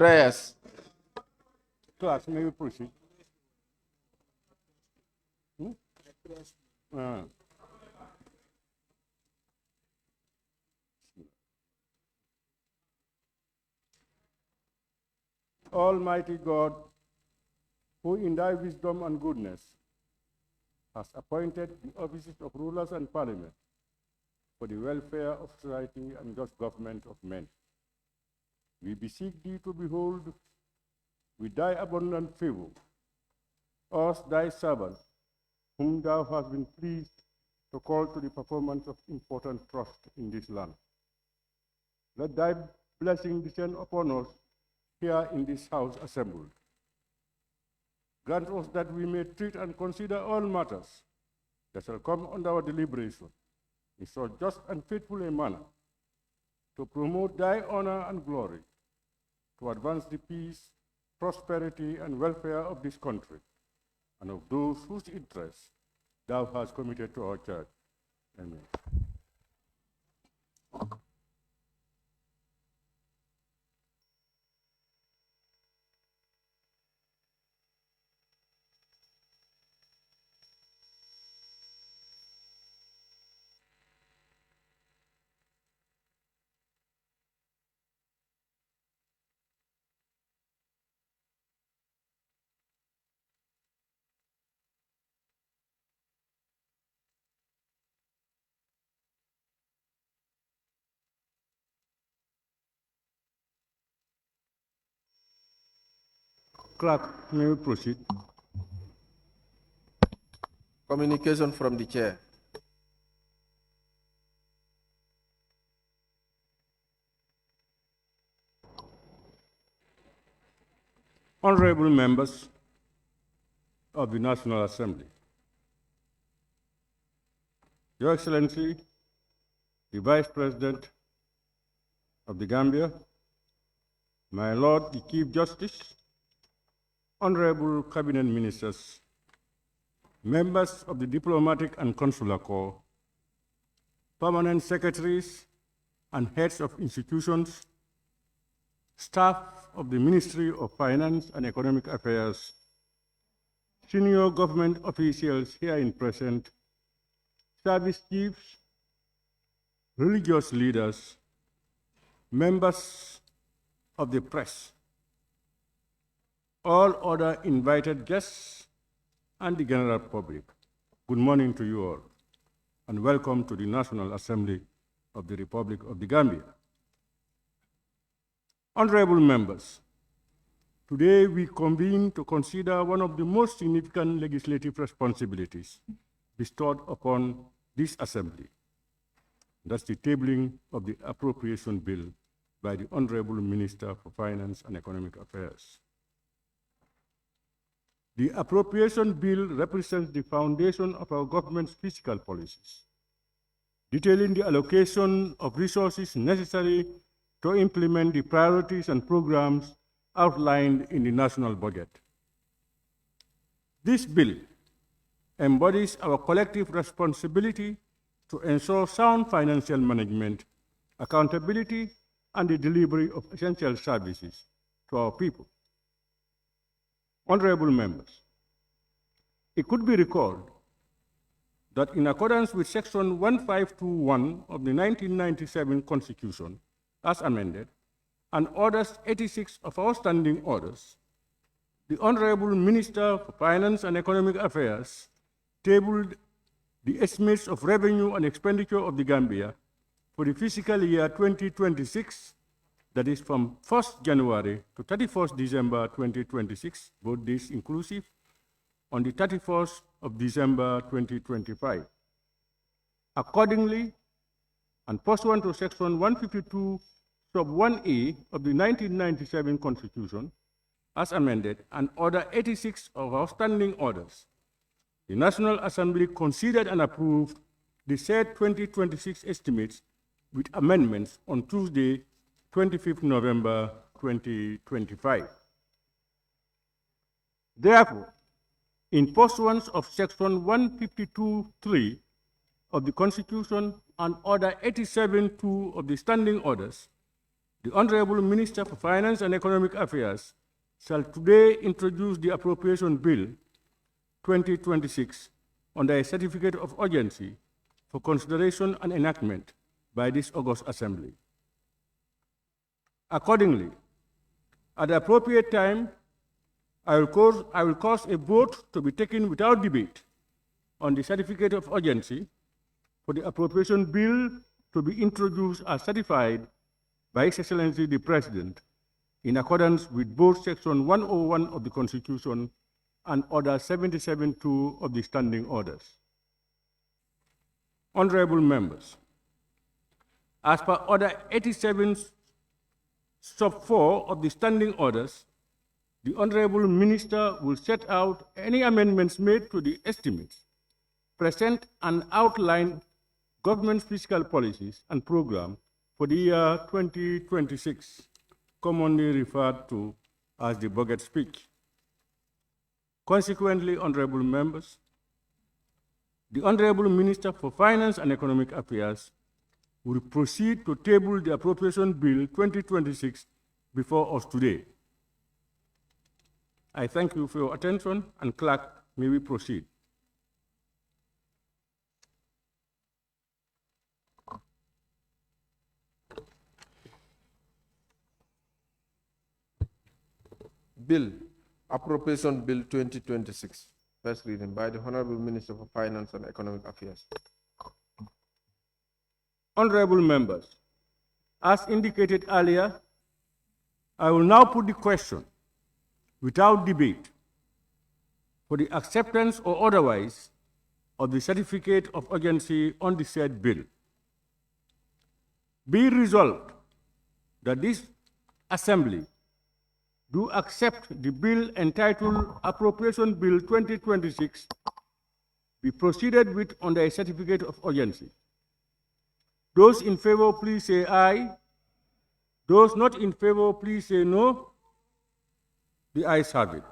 Prayers. Class, may we proceed? Almighty God, who in thy wisdom and goodness has appointed the offices of rulers and parliament for the welfare of society and just government of men, we beseech thee to behold with thy abundant favor us, thy servants, whom thou hast been pleased to call to the performance of important trust in this land. Let thy blessing descend upon us here in this house assembled. Grant us that we may treat and consider all matters that shall come under our deliberation in so just and faithful a manner to promote thy honor and glory, to advance the peace, prosperity, and welfare of this country and of those whose interests thou hast committed to our church. Amen. Clerk, may we proceed? Communication from the chair. Honorable members of the National Assembly, Your Excellency, the Vice President of the Gambia, my Lord the Chief Justice, Honorable Cabinet Ministers, members of the Diplomatic and Consular Corps, permanent secretaries and heads of institutions, staff of the Ministry of Finance and Economic Affairs, senior government officials here in present, service chiefs, religious leaders, members of the press, all other invited guests, and the general public. Good morning to you all, and welcome to the National Assembly of the Republic of the Gambia. Honorable members, today we convene to consider one of the most significant legislative responsibilities bestowed upon this Assembly. That's the tabling of the Appropriation Bill by the Honorable Minister for Finance and Economic Affairs. The Appropriation Bill represents the foundation of our government's fiscal policies, detailing the allocation of resources necessary to implement the priorities and programs outlined in the national budget. This bill embodies our collective responsibility to ensure sound financial management, accountability, and the delivery of essential services to our people. Honorable members, it could be recalled that in accordance with Section 1521 of the 1997 Constitution, as amended, and Orders 86 of our standing orders, the Honorable Minister for Finance and Economic Affairs tabled the estimates of revenue and expenditure of the Gambia for the fiscal year 2026, that is from 1st January to 31st December 2026, both days inclusive, on the 31st of December 2025. Accordingly, and pursuant to Section 152, sub 1A of the 1997 Constitution, as amended, and Order 86 of our standing orders, the National Assembly considered and approved the said 2026 estimates with amendments on Tuesday, 25th November 2025. Therefore, in pursuance of Section 152(3) of the Constitution and Order 87(2) of the standing orders, The Honorable Minister for Finance and Economic Affairs shall today introduce the Appropriation Bill 2026 under a certificate of urgency for consideration and enactment by this August Assembly. Accordingly, at the appropriate time, I will cause a vote to be taken without debate on the certificate of urgency for the Appropriation Bill to be introduced as certified by His Excellency the President in accordance with both Section 101 of the Constitution and Order 77-2 of the Standing Orders. Honorable members, as per Order 87 sub 4 of the Standing Orders, the Honorable Minister will set out any amendments made to the estimates, present and outline government's fiscal policies and program for the year 2026, commonly referred to as the budget speech. Consequently, honorable members, the Honorable Minister for Finance and Economic Affairs will proceed to table the Appropriation Bill 2026 before us today. I thank you for your attention, and clerk, may we proceed. Bill, Appropriation Bill 2026. First reading by the Honorable Minister for Finance and Economic Affairs. Honorable members, as indicated earlier, I will now put the question without debate for the acceptance or otherwise of the certificate of urgency on the said bill. Be resolved that this Assembly do accept the bill entitled Appropriation Bill 2026 be proceeded with under a certificate of urgency. Those in favor, please say aye. Those not in favor, please say no. The ayes have it.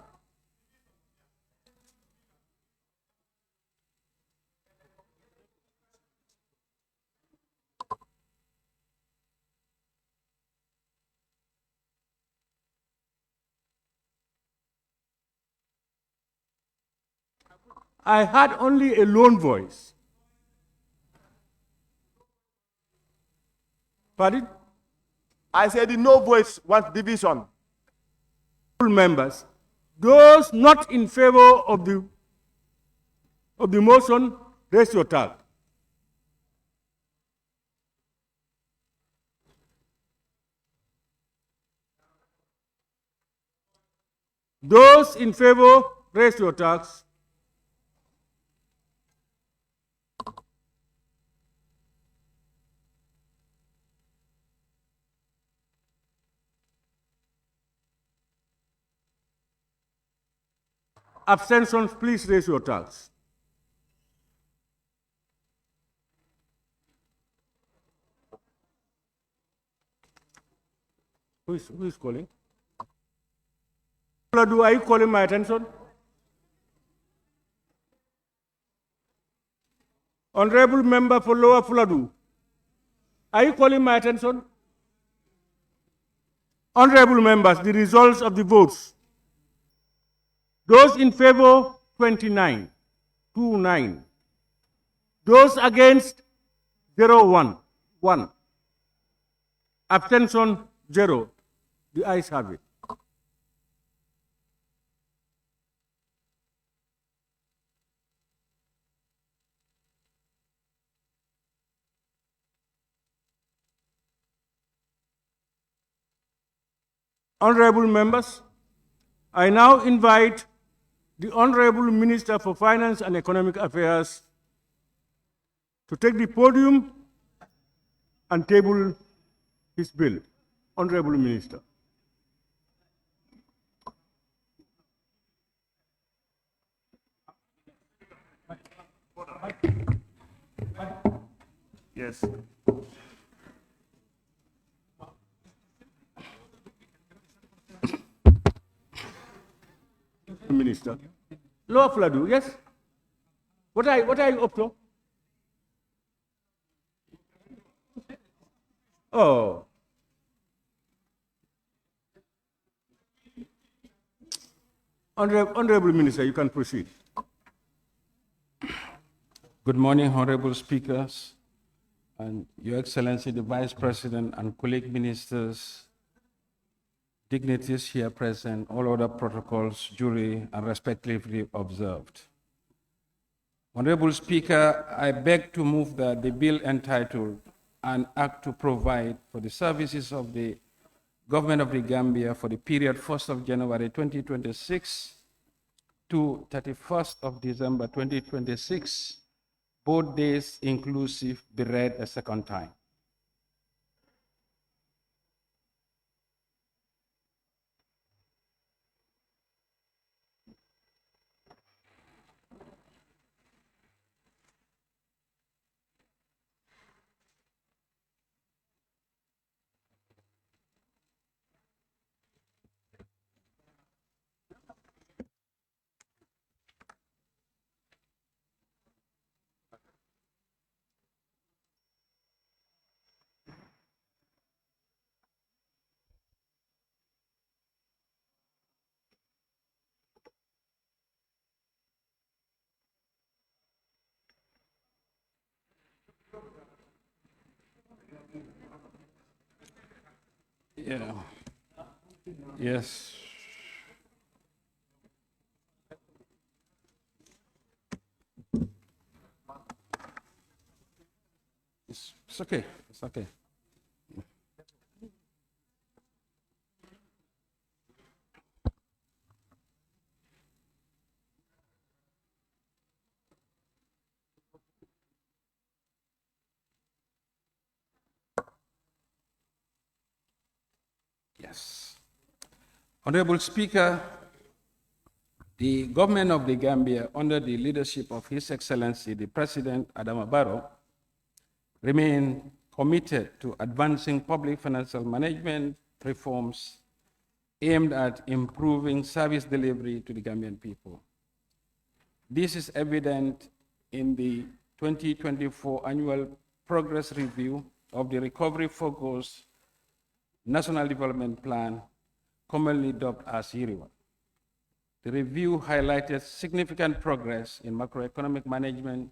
I had only a lone voice. Pardon? I said the no voice wants division. Members, those not in favor of the motion, raise your hand. Those in favor, raise your tax. Abstentions, please raise your tax. Who is calling? Are you calling my attention? Honorable Member for Lower Fuladu, are you calling my attention? Honorable members, the results of the votes. Those in favor, 29, 29. Those against, 1. Abstention, 0. The ayes have it. Honorable members, I now invite the Honorable Minister for Finance and Economic Affairs to take the podium and table his bill. Honorable Minister. Yes. Minister. Lower Fuladu, yes? What are you up to? Oh. Honorable Minister, you can proceed. Good morning, honorable speakers, and Your Excellency, the Vice President and colleague ministers, dignitaries here present, all other protocols, duly and respectively observed. Honorable Speaker, I beg to move that the bill entitled An Act to Provide for the Services of the Government of the Gambia for the period 1st of January 2026 to 31st of December 2026, both days inclusive, be read a second time. Yeah. Yes. It's okay. It's okay. Yes. Honorable Speaker, the government of the Gambia, under the leadership of His Excellency, the President Adama Barrow, remain committed to advancing public financial management reforms aimed at improving service delivery to the Gambian people. This is evident in the 2024 annual progress review of the Recovery Focused National Development Plan, commonly dubbed as YIRIWA. The review highlighted significant progress in macroeconomic management,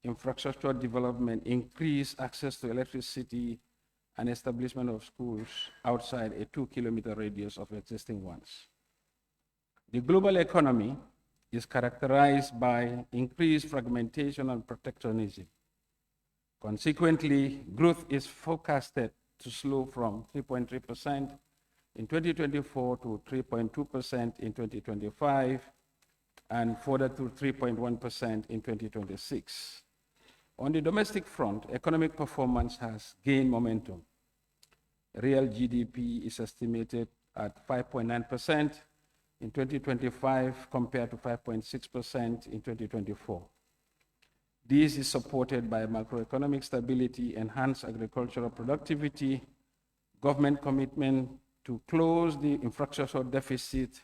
infrastructure development, increased access to electricity, and establishment of schools outside a 2-kilometer radius of existing ones. The global economy is characterized by increased fragmentation and protectionism. Consequently, growth is forecasted to slow from 3.3% in 2024 to 3.2% in 2025, and further to 3.1% in 2026. On the domestic front, economic performance has gained momentum. Real GDP is estimated at 5.9% in 2025 compared to 5.6% in 2024. This is supported by macroeconomic stability, enhanced agricultural productivity, government commitment to close the infrastructure deficit,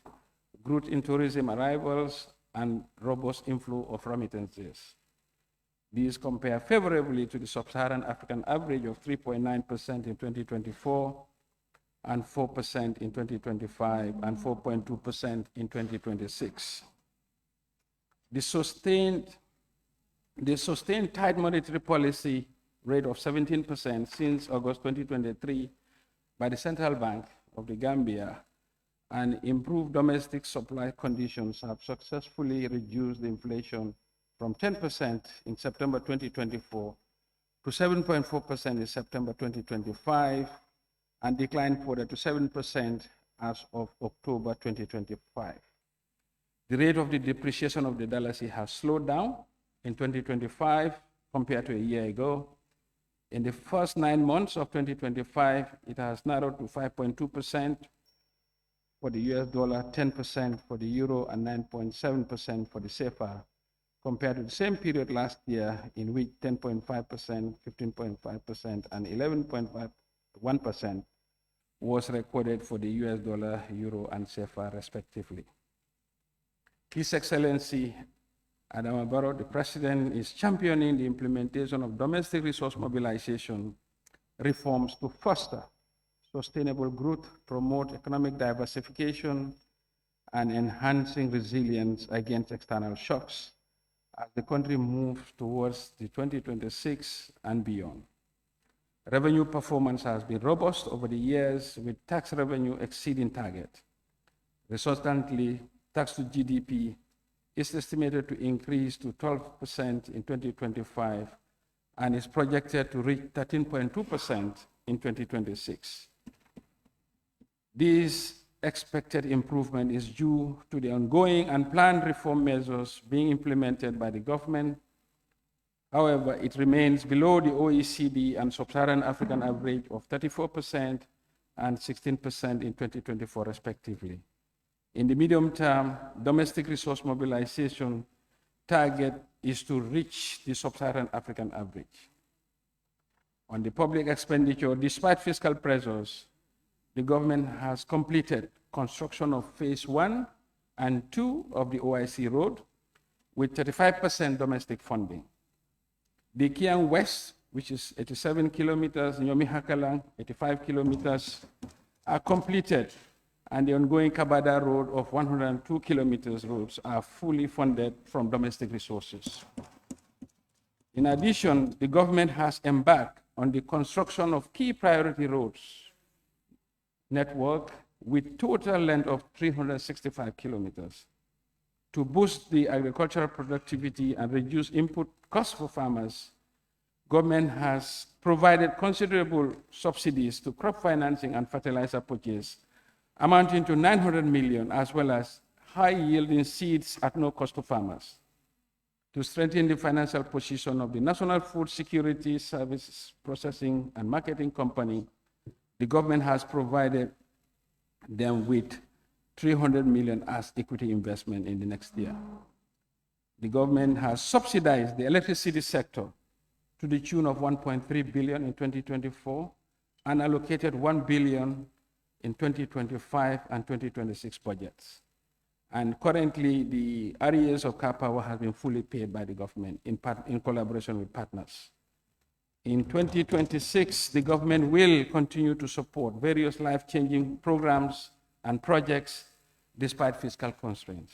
growth in tourism arrivals, and robust inflow of remittances. These compare favorably to the sub-Saharan African average of 3.9% in 2024, and 4% in 2025, and 4.2% in 2026. The sustained tight monetary policy rate of 17% since August 2023 by the Central Bank of the Gambia and improved domestic supply conditions have successfully reduced the inflation from 10% in September 2024 to 7.4% in September 2025, and declined further to 7% as of October 2025. The rate of the depreciation of the dollar has slowed down in 2025 compared to a year ago. In the first 9 months of 2025, it has narrowed to 5.2% for the US dollar, 10% for the euro, and 9.7% for the CFA, compared to the same period last year, in which 10.5%, 15.5%, and 11.1% was recorded for the US dollar, euro, and CFA, respectively. His Excellency Adama Barrow, the President, is championing the implementation of domestic resource mobilization reforms to foster sustainable growth, promote economic diversification, and enhancing resilience against external shocks as the country moves towards the 2026 and beyond. Revenue performance has been robust over the years, with tax revenue exceeding target. Resultantly, tax to GDP is estimated to increase to 12% in 2025 and is projected to reach 13.2% in 2026. This expected improvement is due to the ongoing and planned reform measures being implemented by the government. However, it remains below the OECD and Sub-Saharan African average of 34% and 16% in 2024, respectively. In the medium term, domestic resource mobilization target is to reach the Sub-Saharan African average. On the public expenditure, despite fiscal pressures, the government has completed construction of phase 1 and 2 of the OIC road with 35% domestic funding. The Kiang West, which is 87 kilometers, Nyomi Hakalang, 85 kilometers, are completed, and the ongoing Kabada road of 102 kilometers roads are fully funded from domestic resources. In addition, the government has embarked on the construction of key priority roads network with total length of 365 kilometers. To boost the agricultural productivity and reduce input costs for farmers, government has provided considerable subsidies to crop financing and fertilizer purchase, amounting to 900 million, as well as high-yielding seeds at no cost to farmers. To strengthen the financial position of the National Food Security Services Processing and Marketing Company, the government has provided them with 300 million as equity investment in the next year. The government has subsidized the electricity sector to the tune of 1.3 billion in 2024 and allocated 1 billion in 2025 and 2026 budgets. And currently, the arrears of car power has been fully paid by the government in collaboration with partners. In 2026, the government will continue to support various life-changing programs and projects despite fiscal constraints.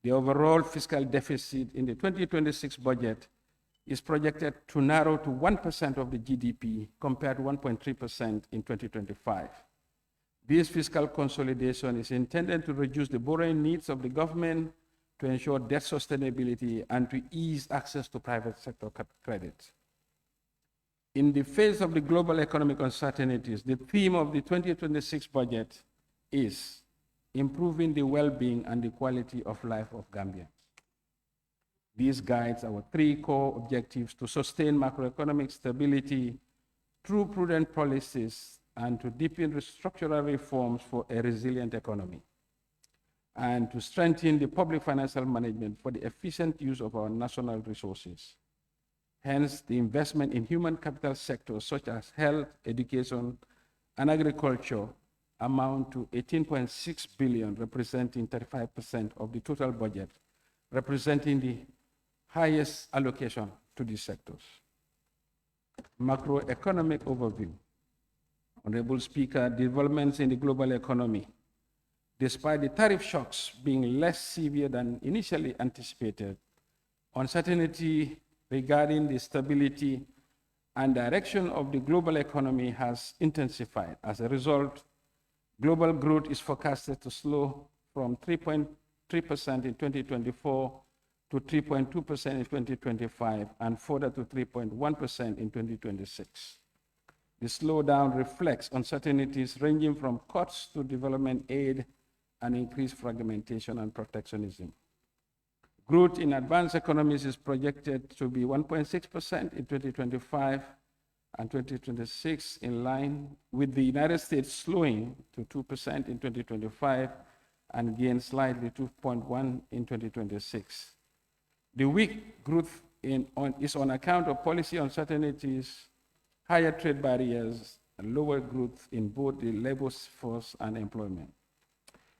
The overall fiscal deficit in the 2026 budget is projected to narrow to 1% of the GDP compared to 1.3% in 2025. This fiscal consolidation is intended to reduce the borrowing needs of the government, to ensure debt sustainability, and to ease access to private sector credit. In the face of the global economic uncertainties, the theme of the 2026 budget is improving the well-being and the quality of life of Gambians. These guides our 3 core objectives: to sustain macroeconomic stability through prudent policies and to deepen structural reforms for a resilient economy, and to strengthen the public financial management for the efficient use of our national resources. Hence, the investment in human capital sectors such as health, education, and agriculture amount to 18.6 billion, representing 35% of the total budget, representing the highest allocation to these sectors. Macroeconomic overview. Honorable Speaker, developments in the global economy, despite the tariff shocks being less severe than initially anticipated, uncertainty regarding the stability and direction of the global economy has intensified. As a result, global growth is forecasted to slow from 3.3% in 2024 to 3.2% in 2025 and further to 3.1% in 2026. The slowdown reflects uncertainties ranging from cuts to development aid and increased fragmentation and protectionism. Growth in advanced economies is projected to be 1.6% in 2025 and 2026, in line with the United States slowing to 2% in 2025 and gain slightly 2.1% in 2026. The weak growth is on account of policy uncertainties, higher trade barriers, and lower growth in both the labor force and employment.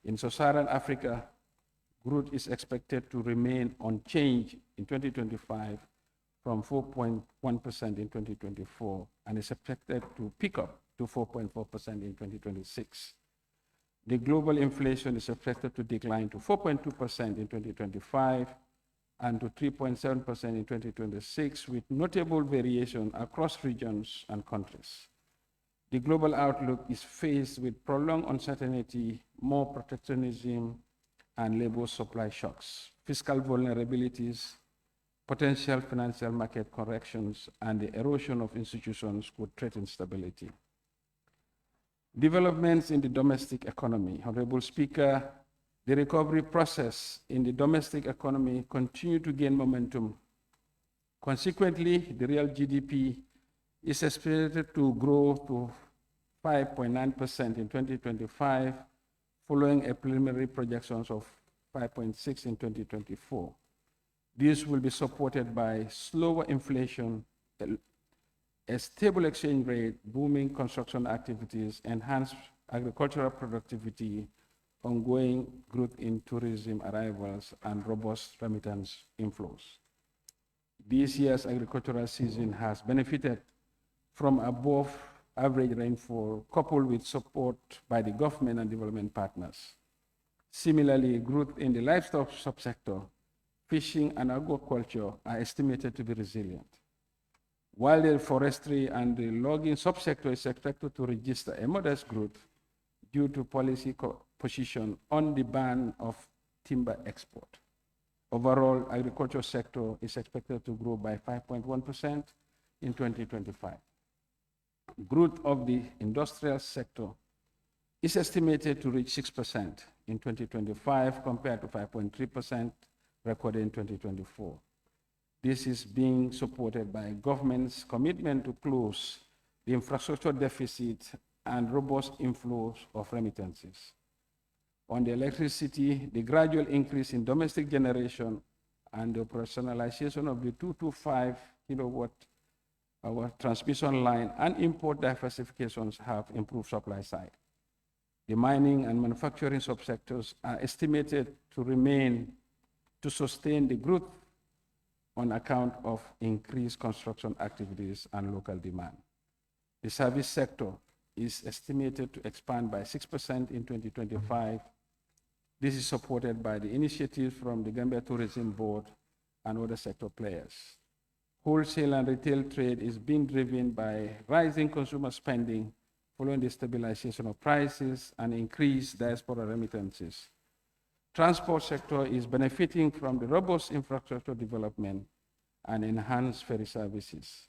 In Sub-Saharan Africa, growth is expected to remain unchanged in 2025 from 4.1% in 2024 and is expected to pick up to 4.4% in 2026. The global inflation is expected to decline to 4.2% in 2025 and to 3.7% in 2026, with notable variation across regions and countries. The global outlook is faced with prolonged uncertainty, more protectionism, and labor supply shocks, fiscal vulnerabilities, potential financial market corrections, and the erosion of institutions could threaten stability. Developments in the domestic economy. Honorable Speaker, the recovery process in the domestic economy continues to gain momentum. Consequently, the real GDP is expected to grow to 5.9% in 2025, following a preliminary projections of 5.6% in 2024. This will be supported by slower inflation, a stable exchange rate, booming construction activities, enhanced agricultural productivity, ongoing growth in tourism arrivals, and robust remittance inflows. This year's agricultural season has benefited from above average rainfall, coupled with support by the government and development partners. Similarly, growth in the livestock subsector, fishing, and aquaculture are estimated to be resilient. While the forestry and the logging subsector is expected to register a modest growth due to policy position on the ban of timber export. Overall, agriculture sector is expected to grow by 5.1% in 2025. Growth of the industrial sector is estimated to reach 6% in 2025 compared to 5.3% recorded in 2024. This is being supported by government's commitment to close the infrastructure deficit and robust inflows of remittances. On the electricity, the gradual increase in domestic generation and the operationalization of the 225 kilowatt hour transmission line and import diversifications have improved supply side. The mining and manufacturing subsectors are estimated to sustain the growth on account of increased construction activities and local demand. The service sector is estimated to expand by 6% in 2025. This is supported by the initiatives from the Gambia Tourism Board and other sector players. Wholesale and retail trade is being driven by rising consumer spending following the stabilization of prices and increased diaspora remittances. Transport sector is benefiting from the robust infrastructure development and enhanced ferry services.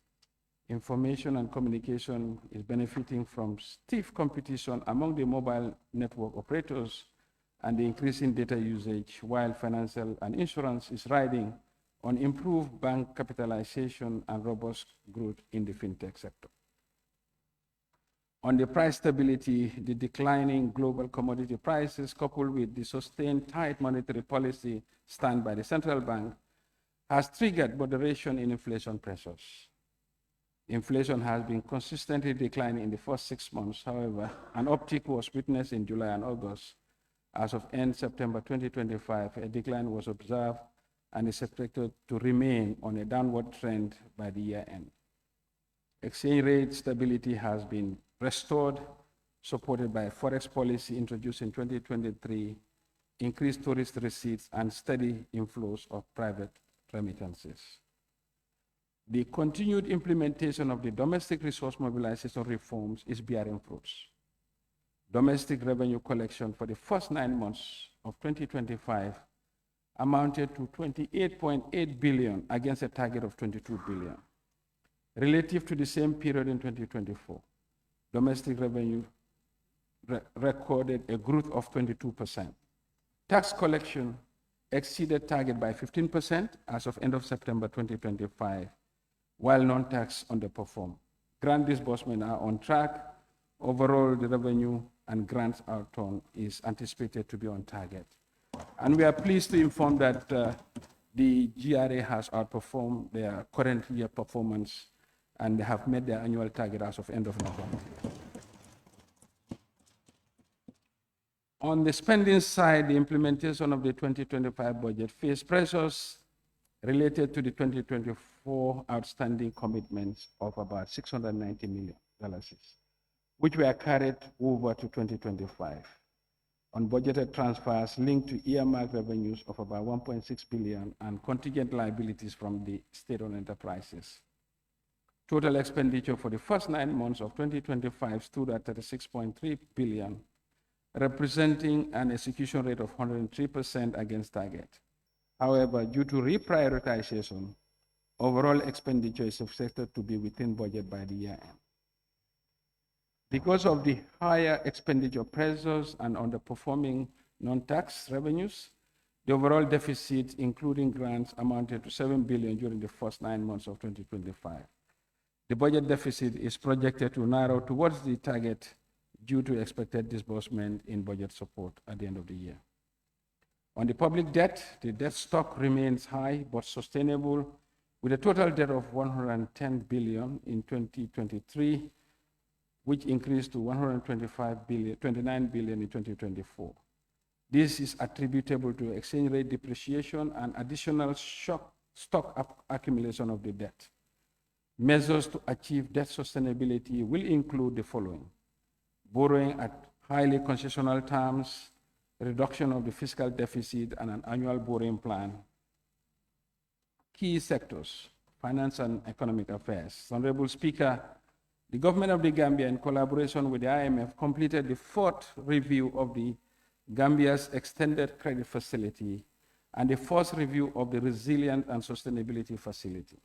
Information and communication is benefiting from stiff competition among the mobile network operators and the increasing data usage, while financial and insurance is riding on improved bank capitalization and robust growth in the fintech sector. On the price stability, the declining global commodity prices, coupled with the sustained tight monetary policy stand by the central bank, has triggered moderation in inflation pressures. Inflation has been consistently declining in the first 6 months. However, an uptick was witnessed in July and August. As of end September 2025, a decline was observed and is expected to remain on a downward trend by the year end. Exchange rate stability has been restored, supported by forex policy introduced in 2023, increased tourist receipts, and steady inflows of private remittances. The continued implementation of the domestic resource mobilization reforms is bearing fruits. Domestic revenue collection for the first 9 months of 2025 amounted to 28.8 billion against a target of 22 billion. Relative to the same period in 2024, domestic revenue recorded a growth of 22%. Tax collection exceeded target by 15% as of end of September 2025, while non-tax underperformed. Grant disbursement are on track. Overall, the revenue and grants outturn is anticipated to be on target. And we are pleased to inform that the GRA has outperformed their current year performance, and they have met their annual target as of end of November. On the spending side, the implementation of the 2025 budget faced pressures related to the 2024 outstanding commitments of about $690 million, which were carried over to 2025. on budgeted transfers linked to earmark revenues of about 1.6 billion and contingent liabilities from the state-owned enterprises. Total expenditure for the first 9 months of 2025 stood at 36.3 billion, representing an execution rate of 103% against target. However, due to reprioritization, overall expenditure is expected to be within budget by the year end. Because of the higher expenditure pressures and underperforming non-tax revenues, the overall deficit, including grants, amounted to 7 billion during the first 9 months of 2025. The budget deficit is projected to narrow towards the target due to expected disbursement in budget support at the end of the year. On the public debt, the debt stock remains high but sustainable, with a total debt of 110 billion in 2023, which increased to 29 billion in 2024. This is attributable to exchange rate depreciation and additional stock accumulation of the debt. Measures to achieve debt sustainability will include the following: borrowing at highly concessional terms, reduction of the fiscal deficit, and an annual borrowing plan. Key sectors: finance and economic affairs. Honorable Speaker, the government of the Gambia, in collaboration with the IMF, completed the 4th review of the Gambia's extended credit facility and the 1st review of the resilient and sustainability facility.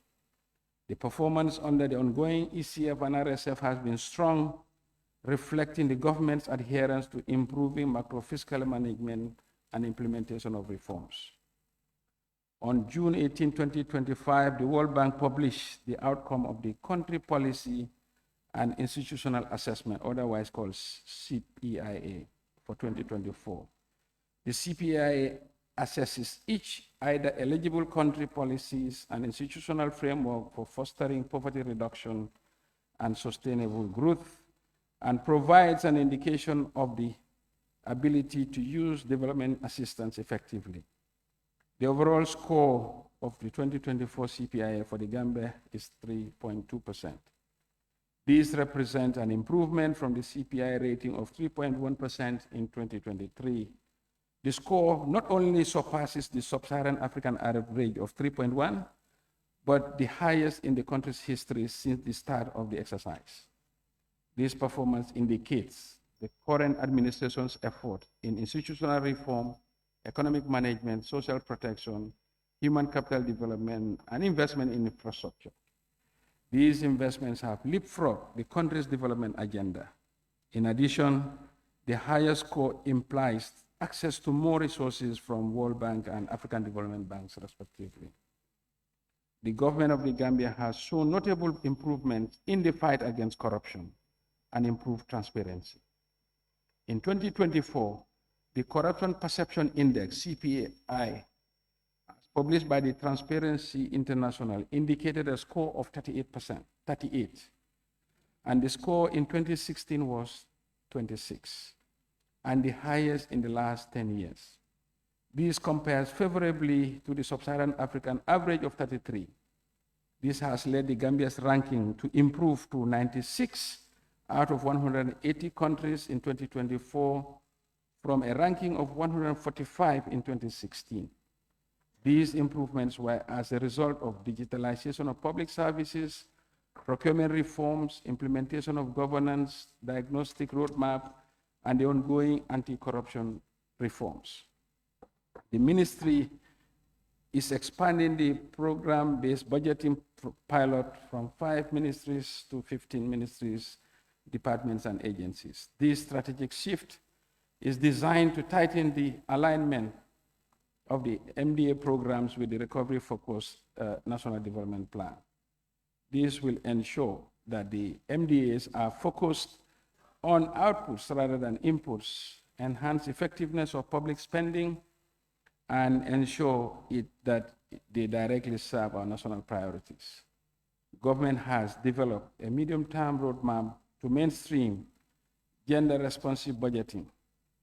The performance under the ongoing ECF and RSF has been strong, reflecting the government's adherence to improving macro-fiscal management and implementation of reforms. On June 18, 2025, the World Bank published the outcome of the Country Policy and Institutional Assessment, otherwise called CPIA, for 2024. The CPIA assesses each either eligible country policies and institutional framework for fostering poverty reduction and sustainable growth, and provides an indication of the ability to use development assistance effectively. The overall score of the 2024 CPIA for the Gambia is 3.2%. These represent an improvement from the CPI rating of 3.1% in 2023. The score not only surpasses the sub-Saharan African average of 3.1, but the highest in the country's history since the start of the exercise. This performance indicates the current administration's effort in institutional reform, economic management, social protection, human capital development, and investment in infrastructure. These investments have leapfrogged the country's development agenda. In addition, the higher score implies access to more resources from World Bank and African Development Banks, respectively. The government of the Gambia has shown notable improvements in the fight against corruption and improved transparency. In 2024, the Corruption Perception Index, CPI, published by the Transparency International, indicated a score of 38, and the score in 2016 was 26, and the highest in the last 10 years. This compares favorably to the sub-Saharan African average of 33. This has led the Gambia's ranking to improve to 96 out of 180 countries in 2024, from a ranking of 145 in 2016. These improvements were as a result of digitalization of public services, procurement reforms, implementation of governance, diagnostic roadmap, and the ongoing anti-corruption reforms. The ministry is expanding the program-based budgeting pilot from 5 ministries to 15 ministries, departments, and agencies. This strategic shift is designed to tighten the alignment of the MDA programs with the recovery-focused National Development Plan. This will ensure that the MDAs are focused on outputs rather than inputs, enhance effectiveness of public spending, and ensure that they directly serve our national priorities. Government has developed a medium-term roadmap to mainstream gender-responsive budgeting.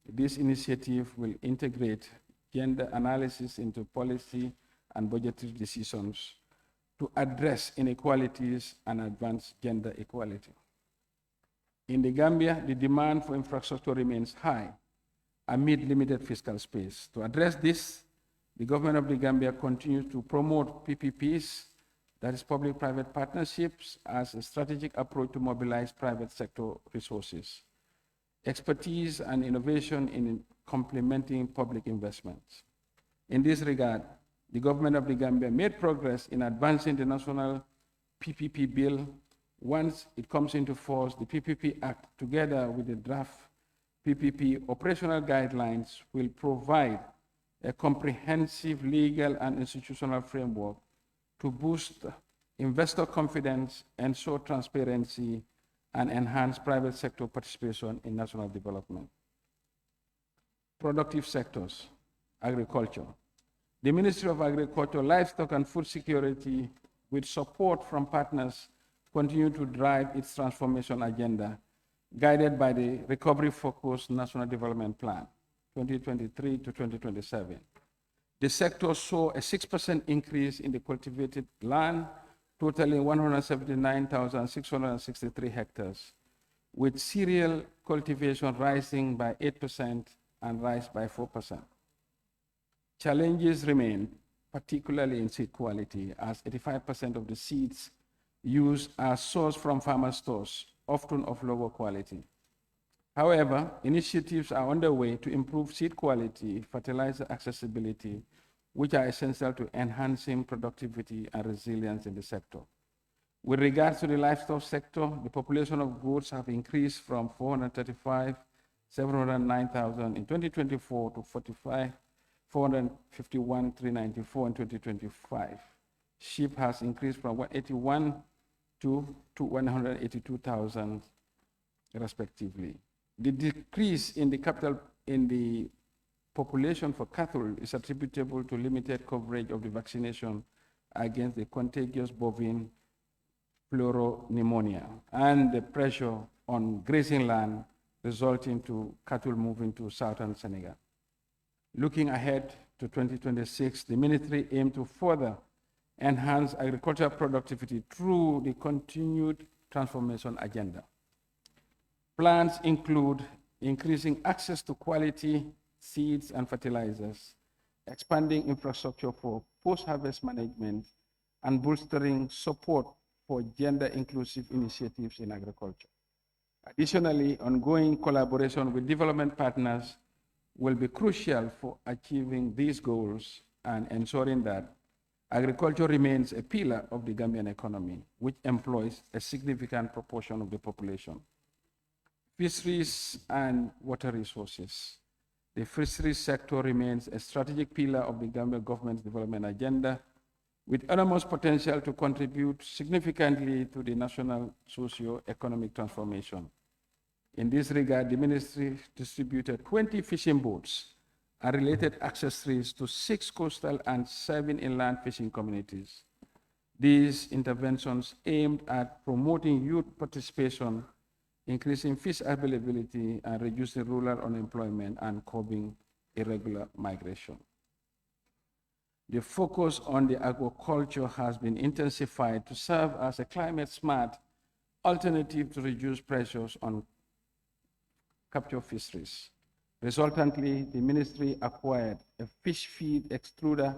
This initiative will integrate gender analysis into policy and budgetary decisions to address inequalities and advance gender equality. In the Gambia, the demand for infrastructure remains high, amid limited fiscal space. To address this, the government of the Gambia continues to promote PPPs, that is public-private partnerships, as a strategic approach to mobilize private sector resources, expertise, and innovation in complementing public investments. In this regard, the government of the Gambia made progress in advancing the national PPP bill. Once it comes into force, the PPP Act, together with the draft PPP operational guidelines, will provide a comprehensive legal and institutional framework to boost investor confidence, ensure transparency, and enhance private sector participation in national development. Productive sectors, agriculture. The Ministry of Agriculture, Livestock and Food Security, with support from partners, continue to drive its transformation agenda, guided by the Recovery-Focused National Development Plan, 2023 to 2027. The sector saw a 6% increase in the cultivated land, totaling 179,663 hectares, with cereal cultivation rising by 8% and rice by 4%. Challenges remain, particularly in seed quality, as 85% of the seeds used are sourced from farmer stores, often of lower quality. However, initiatives are underway to improve seed quality, fertilizer accessibility, which are essential to enhancing productivity and resilience in the sector. With regards to the livestock sector, the population of goats have increased from 435,709,000 in 2024 to 451,394 in 2025. Sheep has increased from 181 to 182,000 respectively. The decrease in the population for cattle is attributable to limited coverage of the vaccination against the contagious bovine pleuropneumonia and the pressure on grazing land resulting to cattle moving to southern Senegal. Looking ahead to 2026, the ministry aims to further enhance agricultural productivity through the continued transformation agenda. Plans include increasing access to quality seeds and fertilizers, expanding infrastructure for post-harvest management, and bolstering support for gender-inclusive initiatives in agriculture. Additionally, ongoing collaboration with development partners will be crucial for achieving these goals and ensuring that agriculture remains a pillar of the Gambian economy, which employs a significant proportion of the population. Fisheries and water resources. The fisheries sector remains a strategic pillar of the Gambian government's development agenda, with enormous potential to contribute significantly to the national socio-economic transformation. In this regard, the ministry distributed 20 fishing boats and related accessories to 6 coastal and 7 inland fishing communities. These interventions aimed at promoting youth participation, increasing fish availability, and reducing rural unemployment and curbing irregular migration. The focus on the aquaculture has been intensified to serve as a climate-smart alternative to reduce pressures on capture fisheries. Resultantly, the ministry acquired a fish feed extruder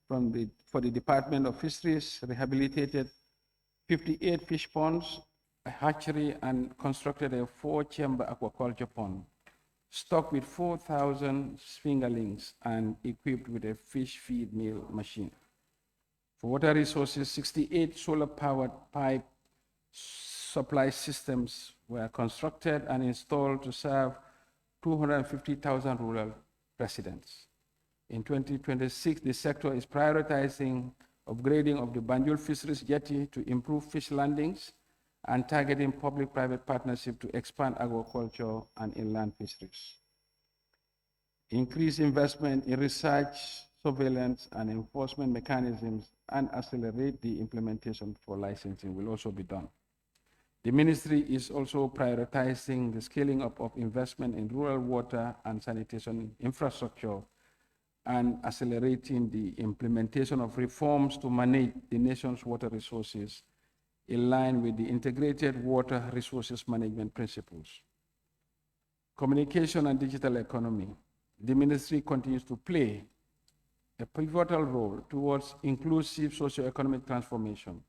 for the Department of Fisheries, rehabilitated 58 fish ponds, a hatchery, and constructed a 4-chamber aquaculture pond, stocked with 4,000 fingerlings and equipped with a fish feed mill machine. For water resources, 68 solar-powered pipe supply systems were constructed and installed to serve 250,000 rural residents. In 2026, the sector is prioritizing upgrading of the Banjul Fisheries Jetty to improve fish landings and targeting public-private partnership to expand agriculture and inland fisheries. Increase investment in research, surveillance, and enforcement mechanisms and accelerate the implementation for licensing will also be done. The ministry is also prioritizing the scaling up of investment in rural water and sanitation infrastructure and accelerating the implementation of reforms to manage the nation's water resources in line with the integrated water resources management principles. Communication and digital economy. the ministry continues to play a pivotal role towards inclusive socio-economic transformation.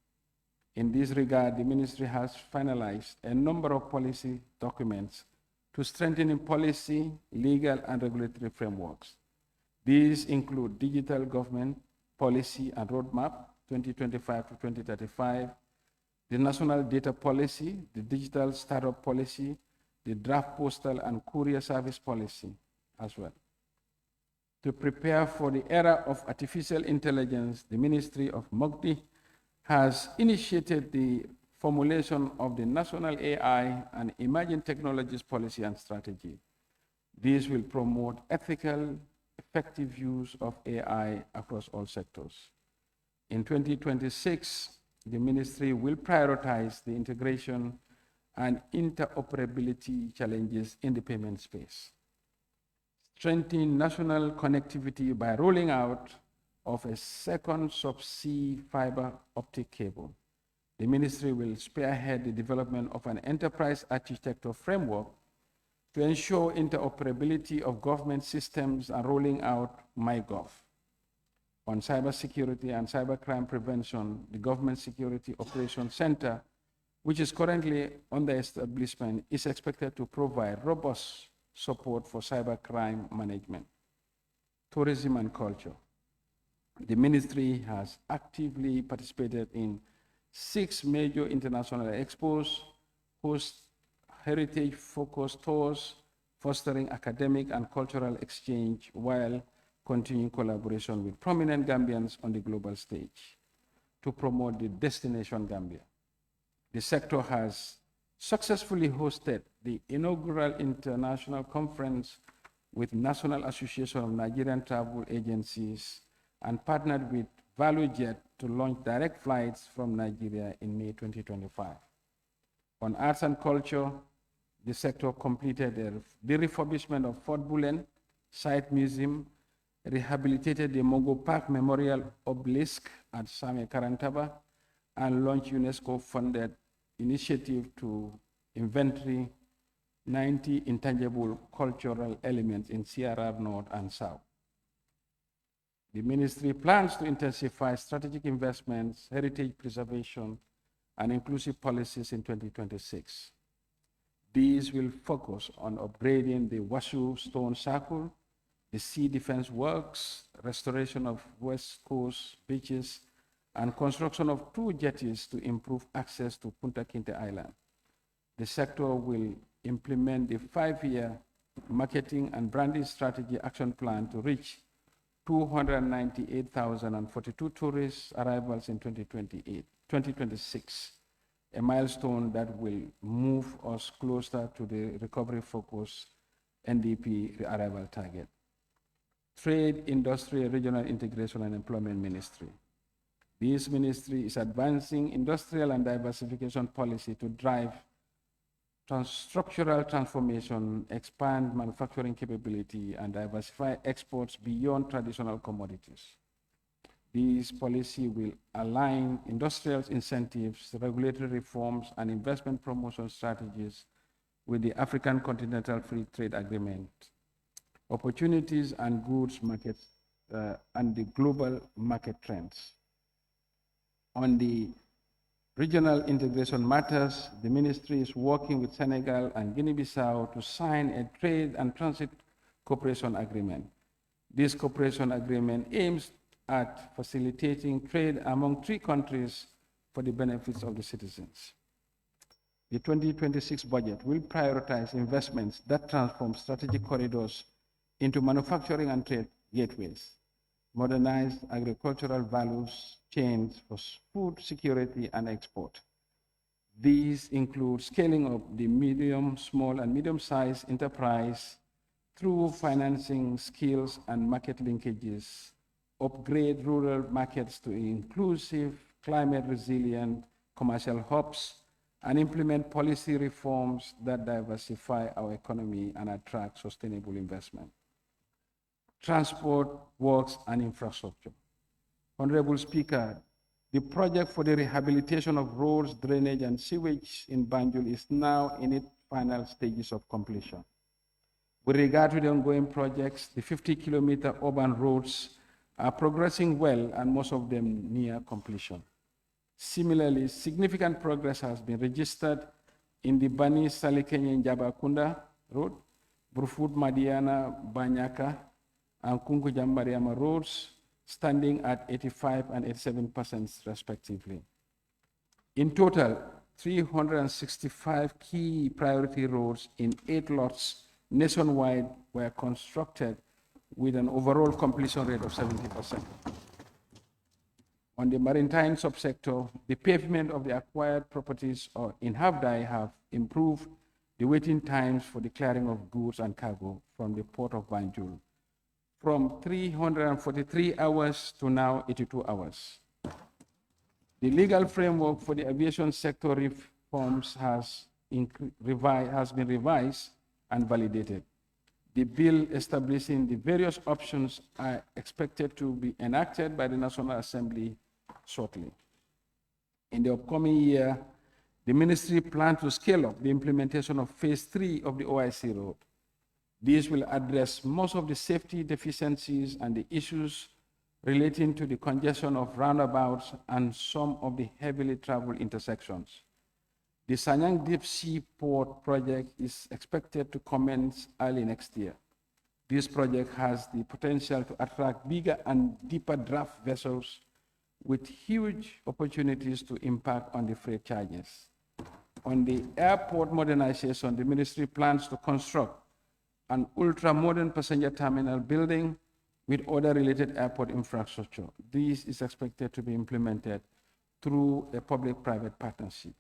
In this regard, the ministry has finalized a number of policy documents to strengthen policy, legal, and regulatory frameworks. These include Digital Government Policy and Roadmap 2025 to 2035, the National Data Policy, the Digital Startup Policy, the Draft Postal and Courier Service Policy as well. To prepare for the era of artificial intelligence, the Ministry of MOGDI has initiated the formulation of the National AI and Emerging Technologies Policy and Strategy. This will promote ethical, effective use of AI across all sectors. In 2026, the ministry will prioritize the integration and interoperability challenges in the payment space. Strengthen national connectivity by rolling out of a second subsea fiber optic cable. The ministry will spearhead the development of an enterprise architecture framework to ensure interoperability of government systems and rolling out MyGov. On cybersecurity and cybercrime prevention, the Government Security Operations Center, which is currently under establishment, is expected to provide robust support for cybercrime management. Tourism and culture. The ministry has actively participated in 6 major international expos, host heritage-focused tours, fostering academic and cultural exchange while continuing collaboration with prominent Gambians on the global stage to promote the Destination Gambia. The sector has successfully hosted the inaugural international conference with National Association of Nigerian Travel Agencies and partnered with ValueJet to launch direct flights from Nigeria in May 2025. On arts and culture, the sector completed the refurbishment of Fort Bullen Site Museum, rehabilitated the Mogo Park Memorial Obelisk at Same Karantaba, and launched UNESCO-funded initiative to inventory 90 intangible cultural elements in CRR North and South. The ministry plans to intensify strategic investments, heritage preservation, and inclusive policies in 2026. These will focus on upgrading the Wasu Stone Circle, the Sea Defense Works, restoration of West Coast beaches, and construction of 2 jetties to improve access to Punta Kinte Island. The sector will implement the 5-year marketing and branding strategy action plan to reach 298,042 tourist arrivals in 2026, a milestone that will move us closer to the recovery-focused NDP arrival target. Trade, Industry, Regional Integration, and Employment Ministry. This ministry is advancing industrial and diversification policy to drive structural transformation, expand manufacturing capability, and diversify exports beyond traditional commodities. This policy will align industrial incentives, regulatory reforms, and investment promotion strategies with the African Continental Free Trade Agreement, opportunities and goods markets, and the global market trends. On the regional integration matters, the ministry is working with Senegal and Guinea-Bissau to sign a trade and transit cooperation agreement. This cooperation agreement aims at facilitating trade among 3 countries for the benefits of the citizens. The 2026 budget will prioritize investments that transform strategic corridors into manufacturing and trade gateways, modernize agricultural values chains for food security and export. These include scaling up the medium, small, and medium-sized enterprise through financing, skills, and market linkages, upgrade rural markets to inclusive, climate-resilient commercial hubs, and implement policy reforms that diversify our economy and attract sustainable investment. Transport, works, and infrastructure. Honorable Speaker, the project for the rehabilitation of roads, drainage, and sewage in Banjul is now in its final stages of completion. With regard to the ongoing projects, the 50-kilometer urban roads are progressing well and most of them near completion. Similarly, significant progress has been registered in the Bani Salikenye Jabakunda Road, Brufut Madiana Banyaka, and Kunku Jambariama roads, standing at 85% and 87% respectively. In total, 365 key priority roads in 8 lots nationwide were constructed with an overall completion rate of 70%. On the maritime subsector, the pavement of the acquired properties in Havdai have improved the waiting times for the clearing of goods and cargo from the port of Banjul from 343 hours to now 82 hours. The legal framework for the aviation sector reforms has been revised and validated. The bill establishing the various options are expected to be enacted by the National Assembly shortly. In the upcoming year, the ministry plans to scale up the implementation of phase 3 of the OIC road. These will address most of the safety deficiencies and the issues relating to the congestion of roundabouts and some of the heavily traveled intersections. The Sanyang Deep Sea Port project is expected to commence early next year. This project has the potential to attract bigger and deeper draft vessels with huge opportunities to impact on the freight charges. On the airport modernization, the ministry plans to construct an ultra-modern passenger terminal building with other related airport infrastructure. This is expected to be implemented through a public-private partnership.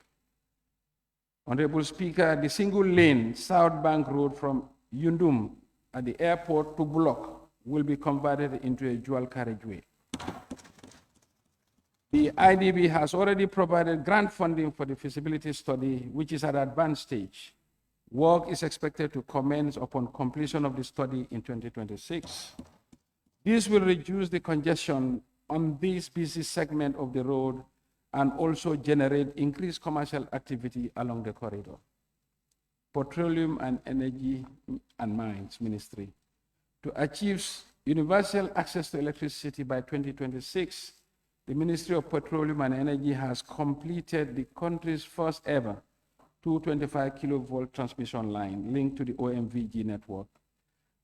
Honorable Speaker, the single-lane South Bank Road from Yundum at the airport to Bullock will be converted into a dual carriageway. The IDB has already provided grant funding for the feasibility study, which is at advanced stage. Work is expected to commence upon completion of the study in 2026. This will reduce the congestion on this busy segment of the road and also generate increased commercial activity along the corridor. Petroleum and Energy and Mines Ministry. To achieve universal access to electricity by 2026, the Ministry of Petroleum and Energy has completed the country's first ever 225 kilovolt transmission line linked to the OMVG network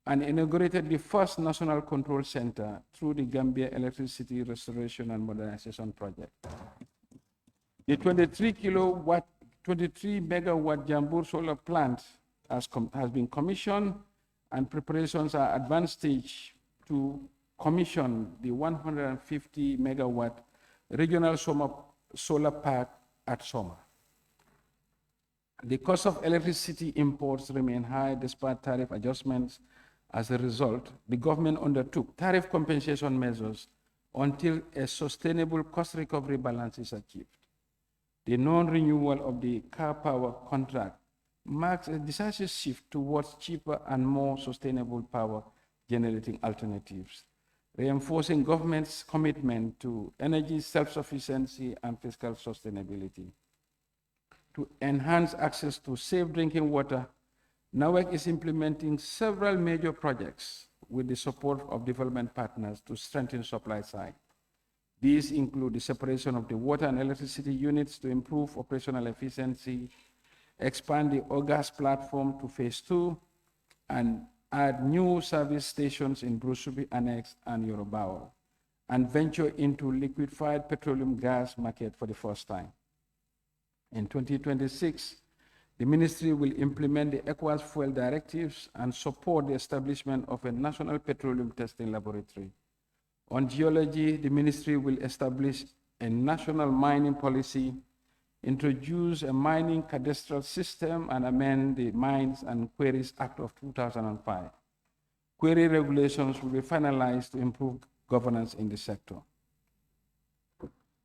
and inaugurated the first national control center through the Gambia Electricity Restoration and Modernization Project. The 23 megawatt Jambur solar plant has been commissioned, and preparations are advanced stage to commission the 150 megawatt regional solar park at Soma. The cost of electricity imports remain high despite tariff adjustments. As a result, the government undertook tariff compensation measures until a sustainable cost recovery balance is achieved. The non-renewal of the car power contract marks a decisive shift towards cheaper and more sustainable power generating alternatives, reinforcing government's commitment to energy self-sufficiency and fiscal sustainability. To enhance access to safe drinking water, NAWEC is implementing several major projects with the support of development partners to strengthen supply side. These include the separation of the water and electricity units to improve operational efficiency, expand the OGAS platform to phase 2, and add new service stations in Brusubi Annex and Yorobao, and venture into liquefied petroleum gas market for the first time. In 2026, the ministry will implement the ECOWAS fuel directives and support the establishment of a national petroleum testing laboratory. On geology, the ministry will establish a national mining policy, introduce a mining cadastral system, and amend the Mines and Quarries Act of 2005. Quarry regulations will be finalized to improve governance in the sector.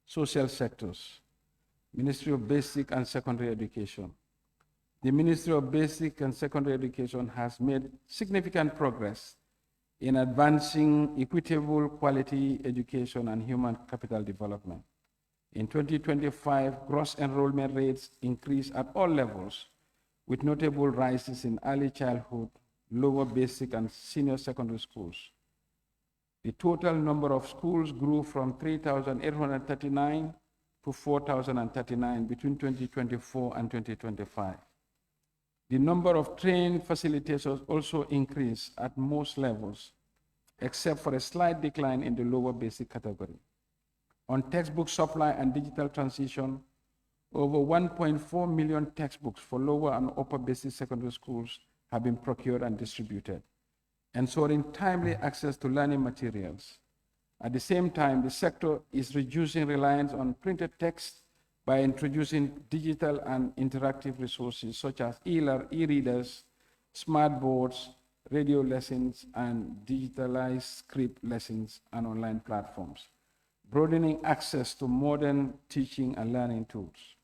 Social sectors. Ministry of Basic and Secondary Education. The Ministry of Basic and Secondary Education has made significant progress in advancing equitable quality education and human capital development. In 2025, gross enrollment rates increased at all levels, with notable rises in early childhood, lower basic and senior secondary schools. The total number of schools grew from 3,839 to 4,039 between 2024 and 2025. The number of trained facilitators also increased at most levels, except for a slight decline in the lower basic category. On textbook supply and digital transition, over 1.4 million textbooks for lower and upper basic secondary schools have been procured and distributed, ensuring timely access to learning materials. At the same time, the sector is reducing reliance on printed text by introducing digital and interactive resources such as e-readers, smart boards, radio lessons, and digitalized script lessons and online platforms, broadening access to modern teaching and learning tools.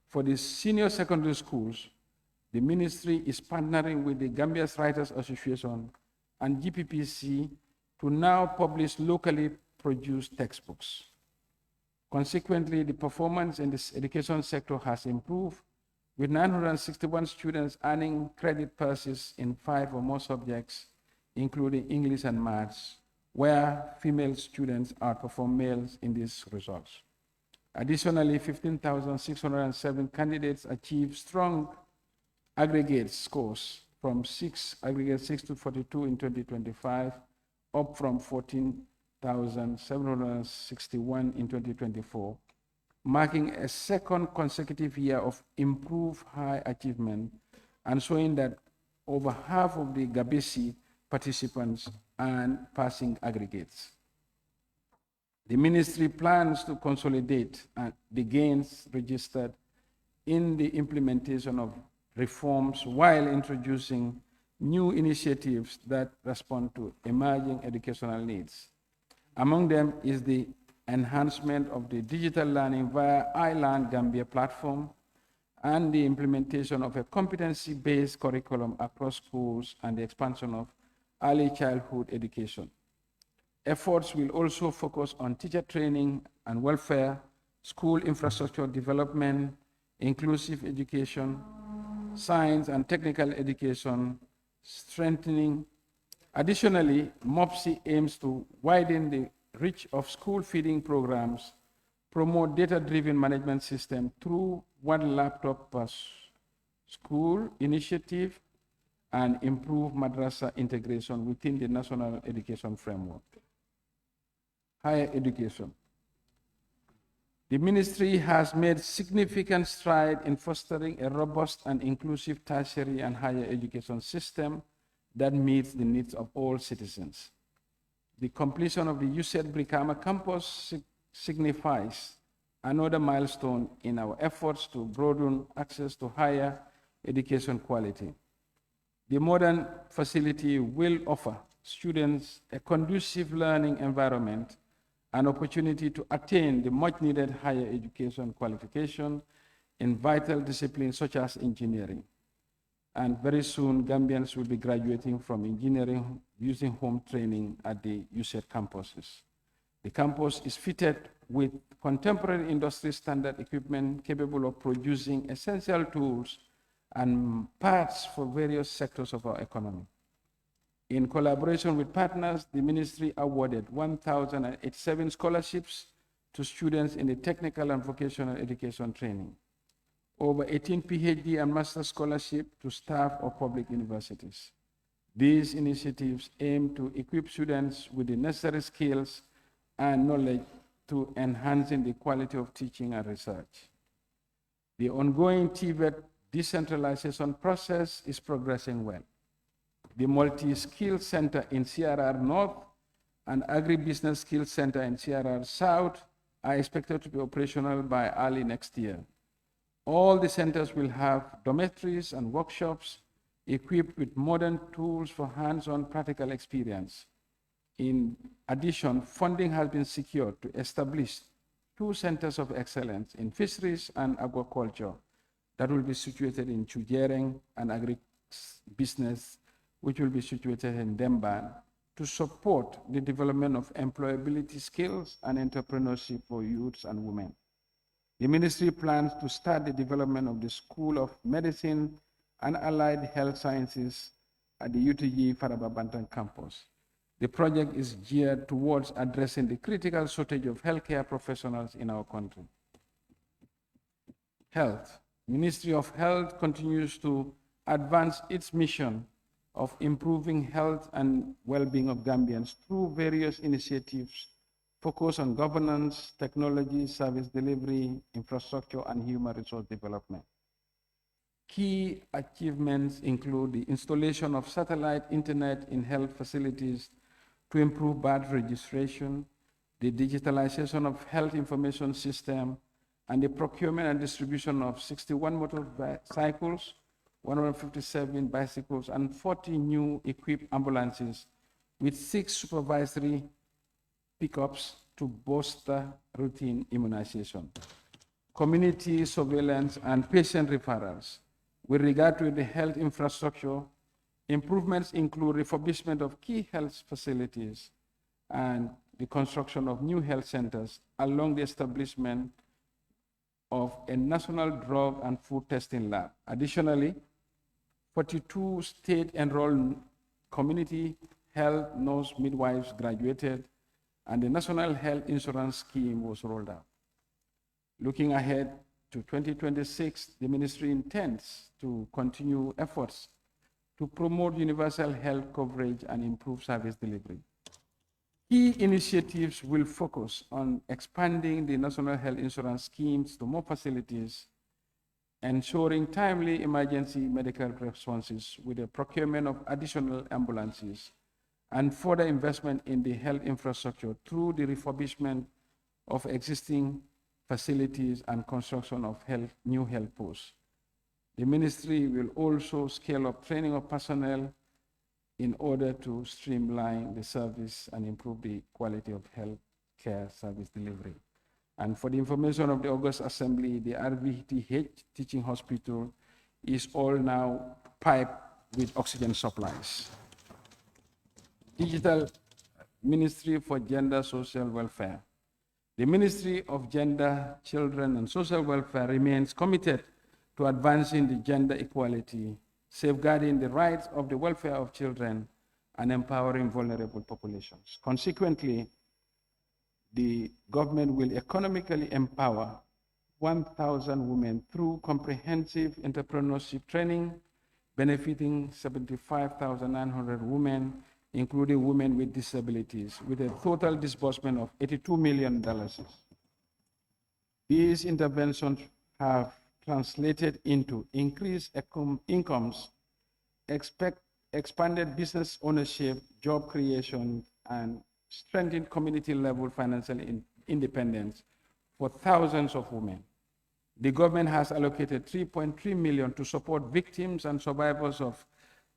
For the senior secondary schools, the ministry is partnering with the Gambia's Writers Association and GPPC to now publish locally produced textbooks. Consequently, the performance in this education sector has improved, with 961 students earning credit passes in 5 or more subjects, including English and maths, where female students outperform males in these results. Additionally, 15,607 candidates achieved strong aggregate scores from aggregate 6 to 42 in 2025, up from 14,761 in 2024, marking a second consecutive year of improved high achievement and showing that over half of the Gabesi participants earn passing aggregates. The ministry plans to consolidate the gains registered in the implementation of reforms while introducing new initiatives that respond to emerging educational needs. Among them is the enhancement of the digital learning via iLearn Gambia platform and the implementation of a competency-based curriculum across schools and the expansion of early childhood education. Efforts will also focus on teacher training and welfare, school infrastructure development, inclusive education, science and technical education, strengthening. Additionally, MOPSI aims to widen the reach of school feeding programs, promote data-driven management system through one laptop per school initiative, and improve madrasa integration within the national education framework. Higher education. The ministry has made significant strides in fostering a robust and inclusive tertiary and higher education system that meets the needs of all citizens. The completion of the USED Brikama campus signifies another milestone in our efforts to broaden access to higher education quality. The modern facility will offer students a conducive learning environment, an opportunity to attain the much-needed higher education qualification in vital disciplines such as engineering. And very soon, Gambians will be graduating from engineering using home training at the USED campuses. The campus is fitted with contemporary industry standard equipment capable of producing essential tools and parts for various sectors of our economy. In collaboration with partners, the ministry awarded 1,087 scholarships to students in the technical and vocational education training, over 18 PhD and master's scholarships to staff of public universities. These initiatives aim to equip students with the necessary skills and knowledge to enhancing the quality of teaching and research. The ongoing TVET decentralization process is progressing well. The Multi-Skills Center in CRR North and Agribusiness Skills Center in CRR South are expected to be operational by early next year. All the centers will have dormitories and workshops equipped with modern tools for hands-on practical experience. In addition, funding has been secured to establish 2 centers of excellence in fisheries and aquaculture that will be situated in Chujereng, and agribusiness, which will be situated in Demban, to support the development of employability skills and entrepreneurship for youths and women. The ministry plans to start the development of the School of Medicine and Allied Health Sciences at the UTG Faraba Bantan campus. The project is geared towards addressing the critical shortage of healthcare professionals in our country. Health. Ministry of Health continues to advance its mission of improving health and well-being of Gambians through various initiatives focused on governance, technology, service delivery, infrastructure, and human resource development. Key achievements include the installation of satellite internet in health facilities to improve birth registration, the digitalization of health information system, and the procurement and distribution of 61 motorcycles, 157 bicycles, and 40 new equipped ambulances with 6 supervisory pickups to bolster routine immunization. Community surveillance and patient referrals. With regard to the health infrastructure, improvements include refurbishment of key health facilities and the construction of new health centers, along the establishment of a national drug and food testing lab. Additionally, 42 state-enrolled community health nurse midwives graduated, and the National Health Insurance Scheme was rolled out. Looking ahead to 2026, the ministry intends to continue efforts to promote universal health coverage and improve service delivery. Key initiatives will focus on expanding the National Health Insurance Schemes to more facilities, ensuring timely emergency medical responses with the procurement of additional ambulances, and further investment in the health infrastructure through the refurbishment of existing facilities and construction of new health posts. The ministry will also scale up training of personnel in order to streamline the service and improve the quality of health care service delivery. And for the information of the August Assembly, the RVTH Teaching Hospital is all now piped with oxygen supplies. Digital Ministry for Gender, Social Welfare. The Ministry of Gender, Children, and Social Welfare remains committed to advancing the gender equality, safeguarding the rights of the welfare of children, and empowering vulnerable populations. Consequently, the government will economically empower 1,000 women through comprehensive entrepreneurship training, benefiting 75,900 women, including women with disabilities, with a total disbursement of $82 million. These interventions have translated into increased incomes, expanded business ownership, job creation, and strengthened community-level financial independence for thousands of women. The government has allocated $3.3 million to support victims and survivors of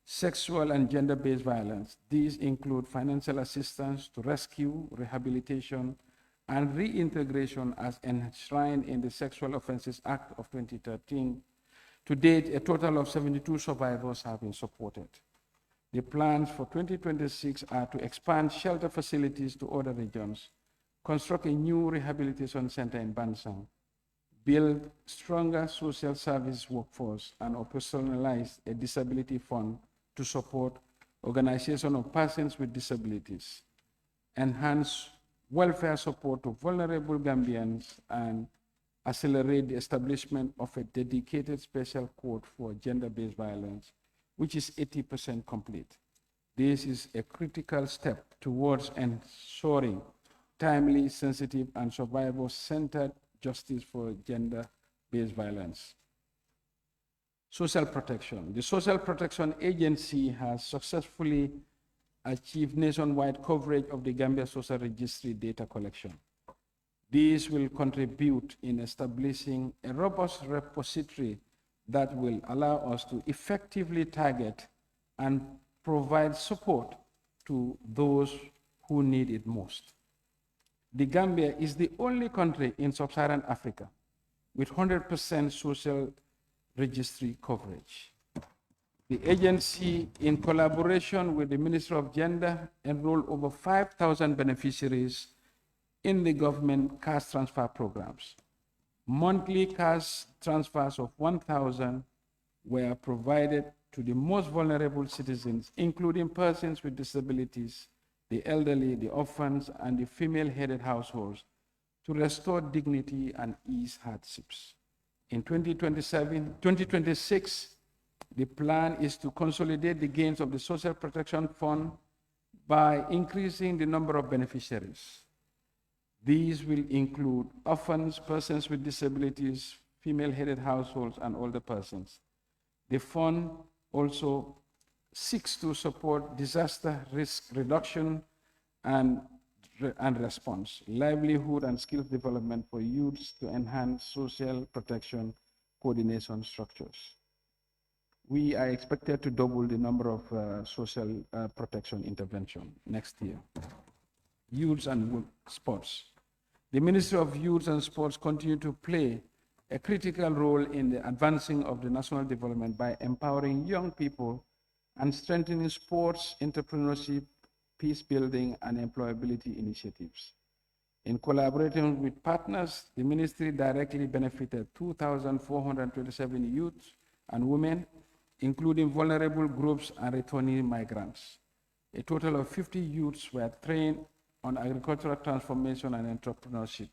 sexual and gender-based violence. These include financial assistance to rescue, rehabilitation, and reintegration as enshrined in the Sexual Offences Act of 2013. To date, a total of 72 survivors have been supported. The plans for 2026 are to expand shelter facilities to other regions, construct a new rehabilitation center in Bansang, build stronger social service workforce, and operationalize a disability fund to support organization of persons with disabilities, enhance welfare support to vulnerable Gambians, and accelerate the establishment of a dedicated special court for gender-based violence, which is 80% complete. This is a critical step towards ensuring timely, sensitive, and survivor-centered justice for gender-based violence. Social protection. The Social Protection Agency has successfully achieved nationwide coverage of the Gambia Social Registry data collection. These will contribute in establishing a robust repository that will allow us to effectively target and provide support to those who need it most. The Gambia is the only country in sub-Saharan Africa with 100% social registry coverage. The agency, in collaboration with the Ministry of Gender, enrolled over 5,000 beneficiaries in the government cash transfer programs. Monthly cash transfers of 1,000 were provided to the most vulnerable citizens, including persons with disabilities, the elderly, the orphans, and the female-headed households, to restore dignity and ease hardships. In 2026, the plan is to consolidate the gains of the Social Protection Fund by increasing the number of beneficiaries. These will include orphans, persons with disabilities, female-headed households, and older persons. The fund also seeks to support disaster risk reduction and response, livelihood and skills development for youths to enhance social protection coordination structures. We are expected to double the number of social protection intervention next year. Youth and sports. The Ministry of Youth and Sports continue to play a critical role in the advancing of the national development by empowering young people and strengthening sports, entrepreneurship, peace building, and employability initiatives. In collaboration with partners, the ministry directly benefited 2,427 youth and women, including vulnerable groups and returning migrants. A total of 50 youths were trained on agricultural transformation and entrepreneurship.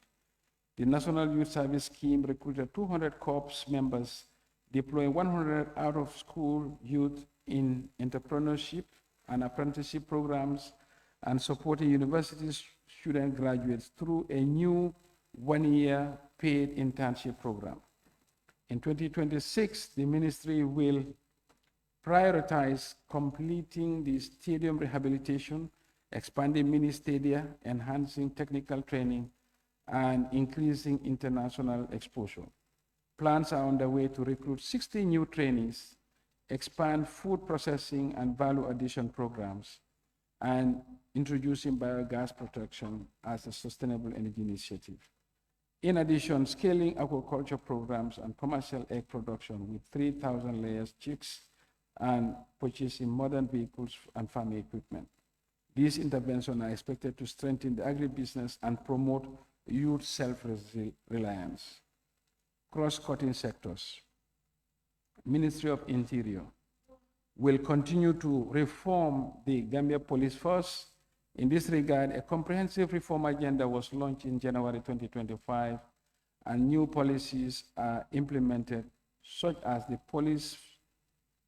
The National Youth Service Scheme recruited 200 corps members, deploying 100 out-of-school youth in entrepreneurship and apprenticeship programs, and supporting university student graduates through a new one-year paid internship program. In 2026, the ministry will prioritize completing the stadium rehabilitation, expanding mini stadia, enhancing technical training, and increasing international exposure. Plans are underway to recruit 60 new trainees, expand food processing and value addition programs, and introducing biogas production as a sustainable energy initiative. In addition, scaling aquaculture programs and commercial egg production with 3,000 layers chicks and purchasing modern vehicles and farming equipment. These interventions are expected to strengthen the agribusiness and promote youth self-reliance. Cross-cutting sectors. Ministry of Interior will continue to reform the Gambia Police Force. In this regard, a comprehensive reform agenda was launched in January 2025, and new policies are implemented, such as the Police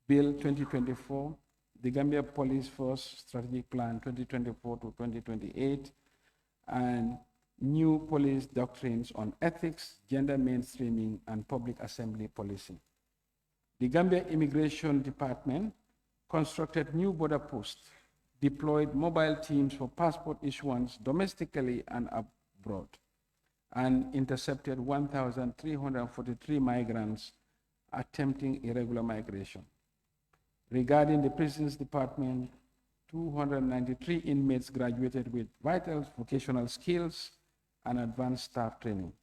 Bill 2024, the Gambia Police Force Strategic Plan 2024 to 2028, and new police doctrines on ethics, gender mainstreaming, and public assembly policing. The Gambia Immigration Department constructed new border posts, deployed mobile teams for passport issuance domestically and abroad, and intercepted 1,343 migrants attempting irregular migration. Regarding the Prisons Department, 293 inmates graduated with vital vocational skills and advanced staff training.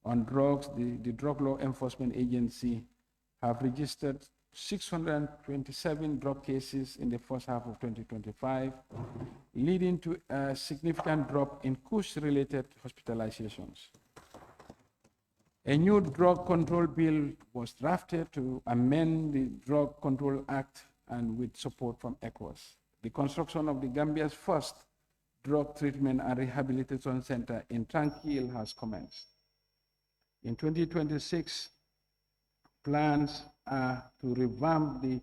On drugs, the Drug Law Enforcement Agency have registered 627 drug cases in the first half of 2025, leading to a significant drop in Kush-related hospitalizations. A new drug control bill was drafted to amend the Drug Control Act and with support from ECOWAS. The construction of the Gambia's first drug treatment and rehabilitation center in Tranquil has commenced. In 2026, plans are to revamp the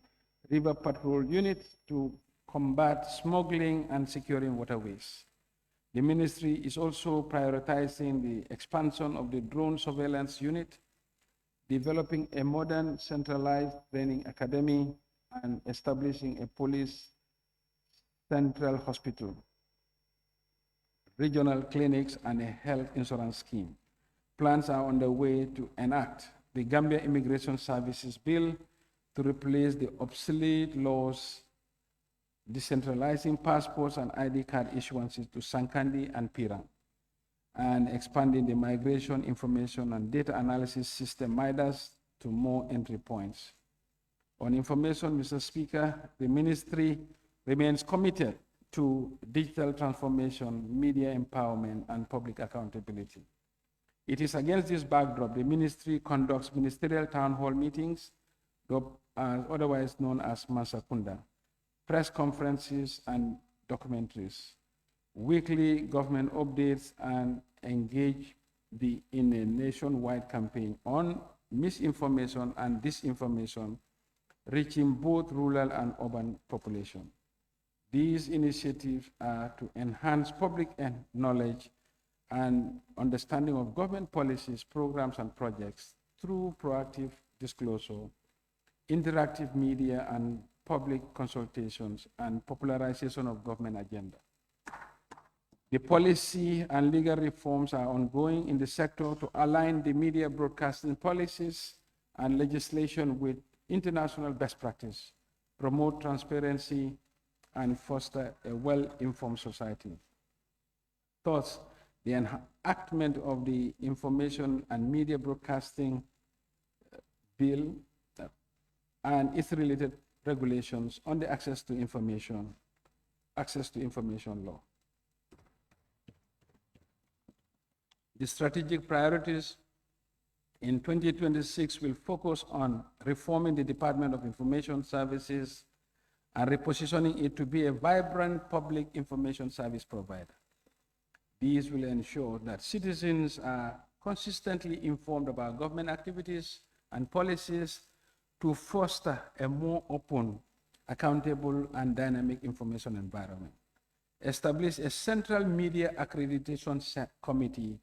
River Patrol Unit to combat smuggling and securing waterways. The ministry is also prioritizing the expansion of the drone surveillance unit, developing a modern centralized training academy, and establishing a police central hospital, regional clinics, and a health insurance scheme. Plans are underway to enact the Gambia Immigration Services Bill to replace the obsolete laws decentralizing passports and ID card issuances to Sankandi and Pirang, and expanding the Migration Information and Data Analysis System, MIDAS, to more entry points. On information, Mr. Speaker, the ministry remains committed to digital transformation, media empowerment, and public accountability. It is against this backdrop the ministry conducts ministerial town hall meetings otherwise known as Masakunda, press conferences and documentaries, weekly government updates, and engage in a nationwide campaign on misinformation and disinformation, reaching both rural and urban population. These initiatives are to enhance public knowledge and understanding of government policies, programs, and projects through proactive disclosure, interactive media, and public consultations, and popularization of government agenda. The policy and legal reforms are ongoing in the sector to align the media broadcasting policies and legislation with international best practice, promote transparency, and foster a well-informed society. Thus, the enactment of the Information and Media Broadcasting Bill and its related regulations on the access to information law. The strategic priorities in 2026 will focus on reforming the Department of Information Services and repositioning it to be a vibrant public information service provider. These will ensure that citizens are consistently informed about government activities and policies to foster a more open, accountable, and dynamic information environment. Establish a central media accreditation committee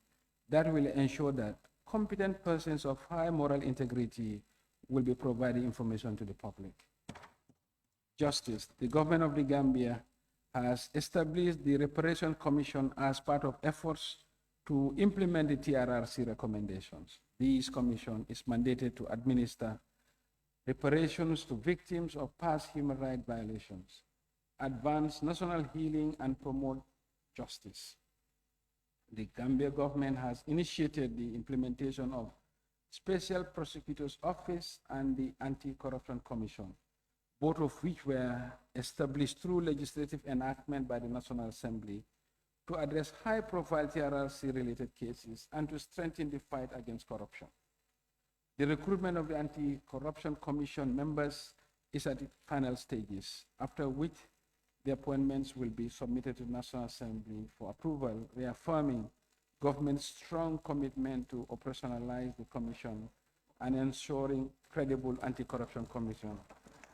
that will ensure that competent persons of high moral integrity will be providing information to the public. Justice. The government of the Gambia has established the Reparation Commission as part of efforts to implement the TRRC recommendations. This commission is mandated to administer reparations to victims of past human rights violations, advance national healing, and promote justice. The Gambia government has initiated the implementation of Special Prosecutor's Office and the Anti-Corruption Commission, both of which were established through legislative enactment by the National Assembly to address high-profile TRRC-related cases and to strengthen the fight against corruption. The recruitment of the Anti-Corruption Commission members is at the final stages, after which the appointments will be submitted to the National Assembly for approval, reaffirming government's strong commitment to operationalize the commission and ensuring credible anti-corruption commission.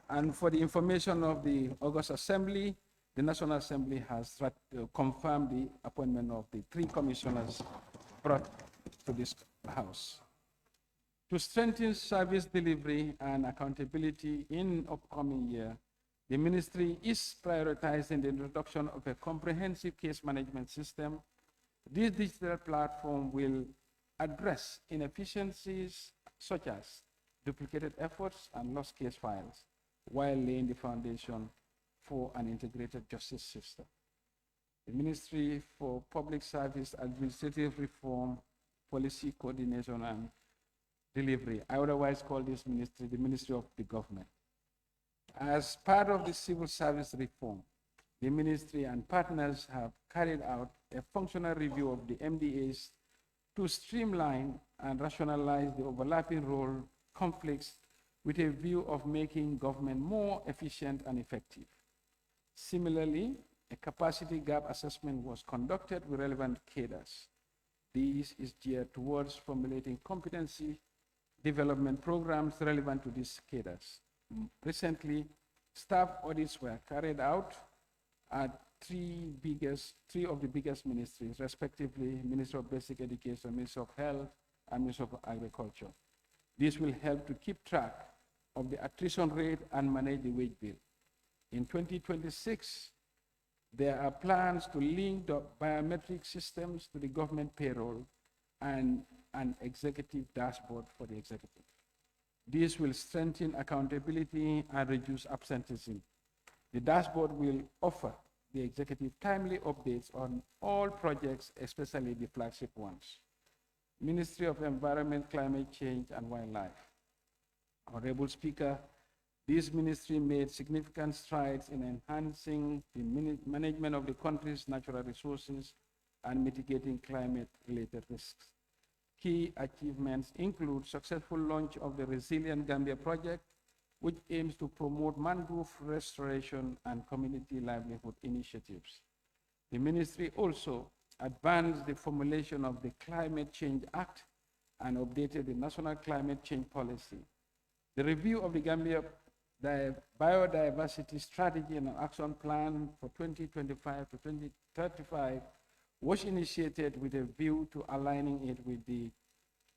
And for the information of the August Assembly, the National Assembly has confirmed the appointment of the 3 commissioners brought to this House. To strengthen service delivery and accountability in upcoming year, the ministry is prioritizing the introduction of a comprehensive case management system. This digital platform will address inefficiencies such as duplicated efforts and lost case files, while laying the foundation for an integrated justice system. The Ministry for Public Service Administrative Reform, Policy Coordination and Delivery, I otherwise call this ministry the Ministry of the Government. As part of the civil service reform, the ministry and partners have carried out a functional review of the MDAs to streamline and rationalize the overlapping role conflicts with a view of making government more efficient and effective. Similarly, a capacity gap assessment was conducted with relevant cadres. This is geared towards formulating competency development programs relevant to these cadres. Recently, staff audits were carried out at three of the biggest ministries, respectively, Ministry of Basic Education, Ministry of Health, and Ministry of Agriculture. This will help to keep track of the attrition rate and manage the wage bill. In 2026, there are plans to link the biometric systems to the government payroll and an executive dashboard for the executive. This will strengthen accountability and reduce absenteeism. The dashboard will offer the executive timely updates on all projects, especially the flagship ones. Ministry of Environment, Climate Change, and Wildlife. Honorable Speaker, this ministry made significant strides in enhancing the management of the country's natural resources and mitigating climate-related risks. Key achievements include successful launch of the Resilient Gambia project, which aims to promote mangrove restoration and community livelihood initiatives. The ministry also advanced the formulation of the Climate Change Act and updated the National Climate Change Policy. The review of the Gambia Biodiversity Strategy and Action Plan for 2025 to 2035 was initiated with a view to aligning it with the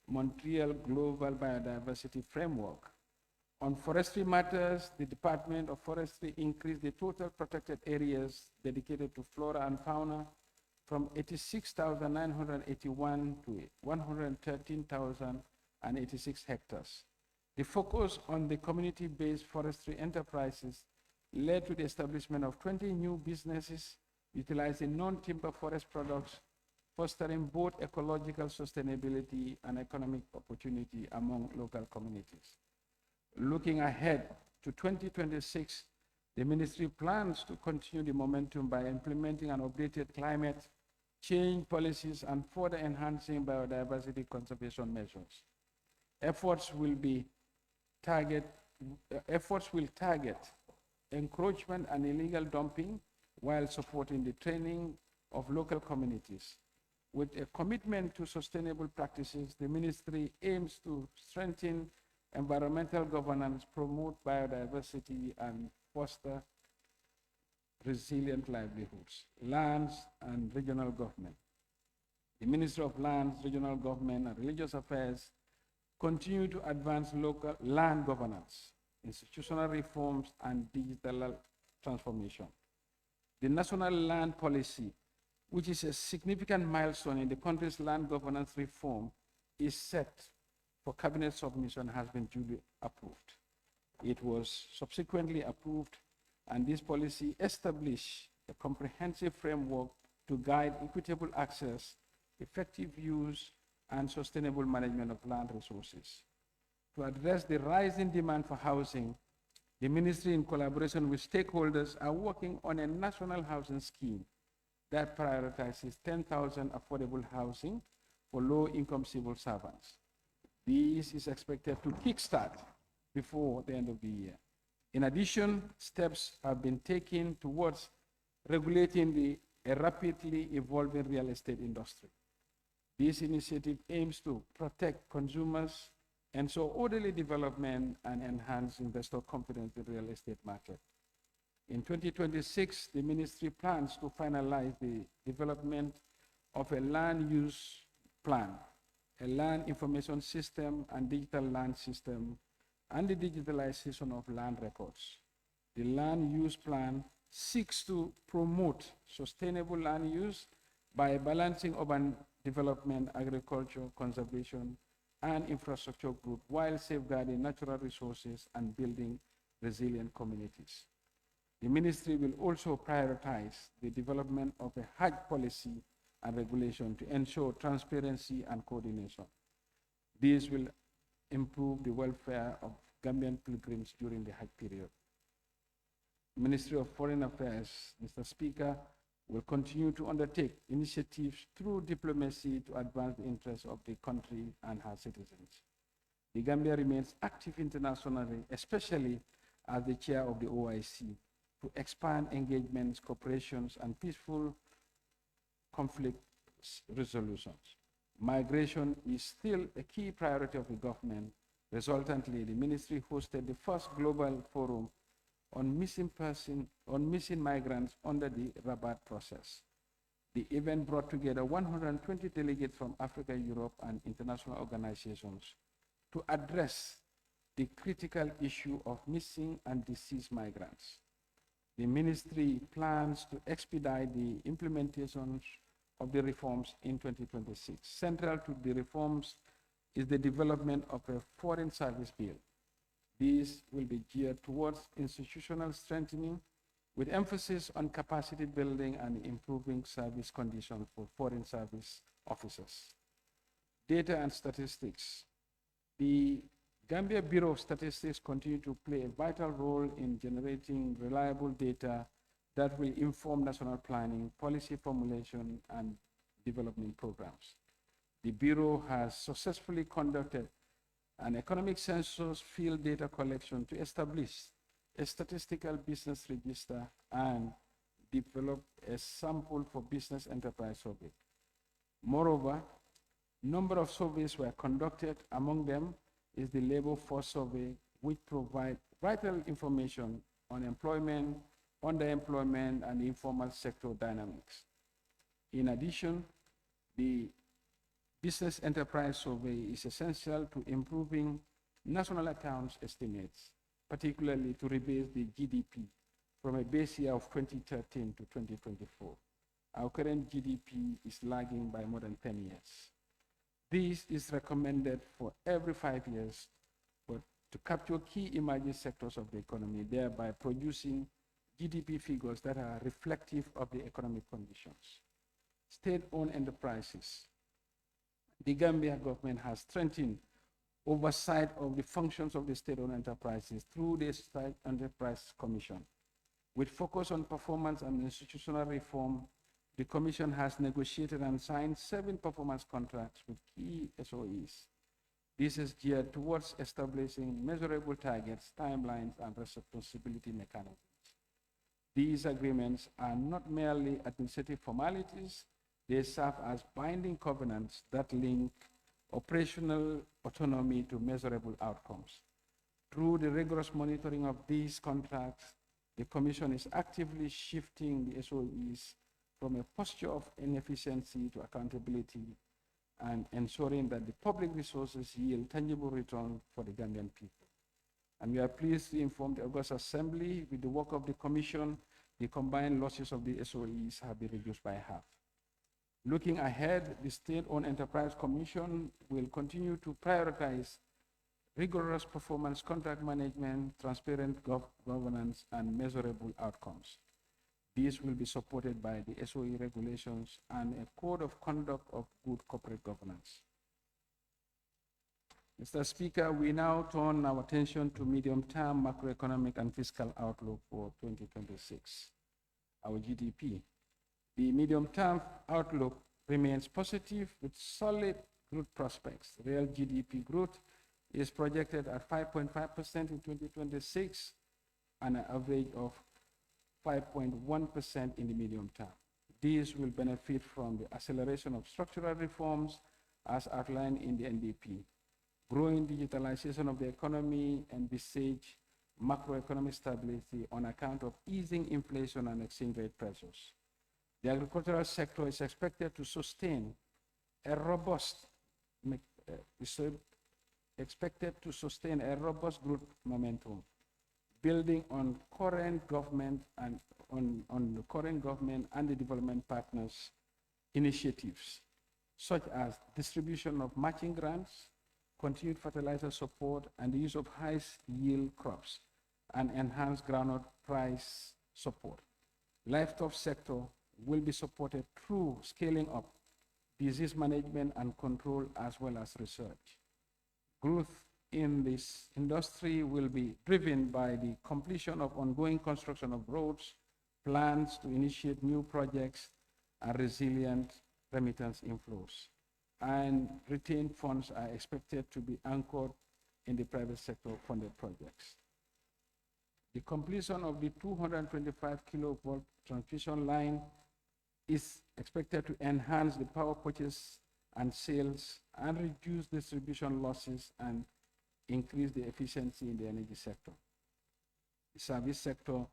Montreal Global Biodiversity Framework. On forestry matters, the Department of Forestry increased the total protected areas dedicated to flora and fauna from 86,981 to 113,086 hectares. The focus on the community-based forestry enterprises led to the establishment of 20 new businesses utilizing non-timber forest products, fostering both ecological sustainability and economic opportunity among local communities. Looking ahead to 2026, the ministry plans to continue the momentum by implementing an updated climate change policies and further enhancing biodiversity conservation measures. Efforts will target encroachment and illegal dumping while supporting the training of local communities. With a commitment to sustainable practices, the ministry aims to strengthen environmental governance, promote biodiversity, and foster resilient livelihoods. Lands and regional government. The Ministry of Lands, Regional Government, and Religious Affairs continue to advance local land governance, institutional reforms, and digital transformation. The National Land Policy, which is a significant milestone in the country's land governance reform, is set for cabinet submission, has been duly approved. It was subsequently approved, and this policy established a comprehensive framework to guide equitable access, effective use, and sustainable management of land resources. To address the rising demand for housing, the ministry, in collaboration with stakeholders, are working on a national housing scheme that prioritizes 10,000 affordable housing for low-income civil servants. This is expected to kickstart before the end of the year. In addition, steps have been taken towards regulating a rapidly evolving real estate industry. This initiative aims to protect consumers, ensure orderly development, and enhance investor confidence in the real estate market. In 2026, the ministry plans to finalize the development of a land use plan, a land information system and digital land system, and the digitalization of land records. The land use plan seeks to promote sustainable land use by balancing urban development, agriculture, conservation, and infrastructure growth while safeguarding natural resources and building resilient communities. The ministry will also prioritize the development of a Hajj policy and regulation to ensure transparency and coordination. This will improve the welfare of Gambian pilgrims during the Hajj period. Ministry of Foreign Affairs, Mr. Speaker, will continue to undertake initiatives through diplomacy to advance the interests of the country and her citizens. The Gambia remains active internationally, especially as the chair of the OIC, to expand engagements, cooperations, and peaceful conflict resolutions. Migration is still a key priority of the government. Resultantly, the ministry hosted the first global forum on missing migrants under the Rabat process. The event brought together 120 delegates from Africa, Europe, and international organizations to address the critical issue of missing and deceased migrants. The ministry plans to expedite the implementation of the reforms in 2026. Central to the reforms is the development of a foreign service bill. These will be geared towards institutional strengthening with emphasis on capacity building and improving service conditions for foreign service officers. Data and statistics. The Gambia Bureau of Statistics continue to play a vital role in generating reliable data that will inform national planning, policy formulation, and development programs. The Bureau has successfully conducted an economic census field data collection to establish a statistical business register and develop a sample for business enterprise survey. Moreover, number of surveys were conducted. Among them is the labor force survey, which provides vital information on employment, underemployment, and informal sector dynamics. In addition, the business enterprise survey is essential to improving national accounts estimates, particularly to rebase the GDP from a base year of 2013 to 2024. Our current GDP is lagging by more than 10 years. This is recommended for every 5 years, but to capture key emerging sectors of the economy, thereby producing GDP figures that are reflective of the economic conditions. State-owned enterprises. The Gambia government has strengthened oversight of the functions of the state-owned enterprises through the State Enterprise Commission. With focus on performance and institutional reform, the Commission has negotiated and signed 7 performance contracts with key SOEs. This is geared towards establishing measurable targets, timelines, and responsibility mechanisms. These agreements are not merely administrative formalities, they serve as binding covenants that link operational autonomy to measurable outcomes. Through the rigorous monitoring of these contracts, the Commission is actively shifting the SOEs from a posture of inefficiency to accountability and ensuring that the public resources yield tangible return for the Gambian people. And we are pleased to inform the August Assembly, with the work of the Commission, the combined losses of the SOEs have been reduced by half. Looking ahead, the State-Owned Enterprise Commission will continue to prioritize rigorous performance contract management, transparent governance, and measurable outcomes. These will be supported by the SOE regulations and a code of conduct of good corporate governance. Mr. Speaker, we now turn our attention to medium-term macroeconomic and fiscal outlook for 2026, our GDP. The medium-term outlook remains positive with solid growth prospects. Real GDP growth is projected at 5.5% in 2026 and an average of 5.1% in the medium term. These will benefit from the acceleration of structural reforms as outlined in the NDP. Growing digitalization of the economy and envisage macroeconomic stability on account of easing inflation and exchange rate pressures. The agricultural sector is expected to sustain a robust growth momentum, building on current government and on the current government and the development partners' initiatives, such as distribution of matching grants, continued fertilizer support, and the use of high-yield crops, and enhanced groundnut price support. Livestock sector will be supported through scaling up disease management and control as well as research. Growth in this industry will be driven by the completion of ongoing construction of roads, plans to initiate new projects, and resilient remittance inflows. And retained funds are expected to be anchored in the private sector funded projects. The completion of the 225 kilovolt transmission line is expected to enhance the power purchase and sales and reduce distribution losses and increase the efficiency in the energy sector. The service sector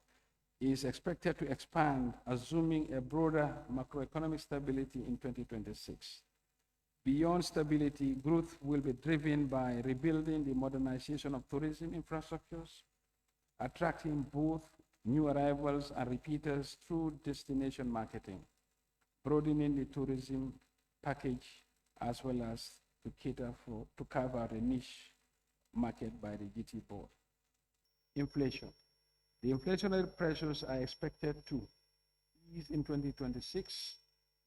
is expected to expand, assuming a broader macroeconomic stability in 2026. Beyond stability, growth will be driven by rebuilding the modernization of tourism infrastructures, attracting both new arrivals and repeaters through destination marketing, broadening the tourism package, as well as to cover the niche market by the GT board. Inflation. The inflationary pressures are expected to ease in 2026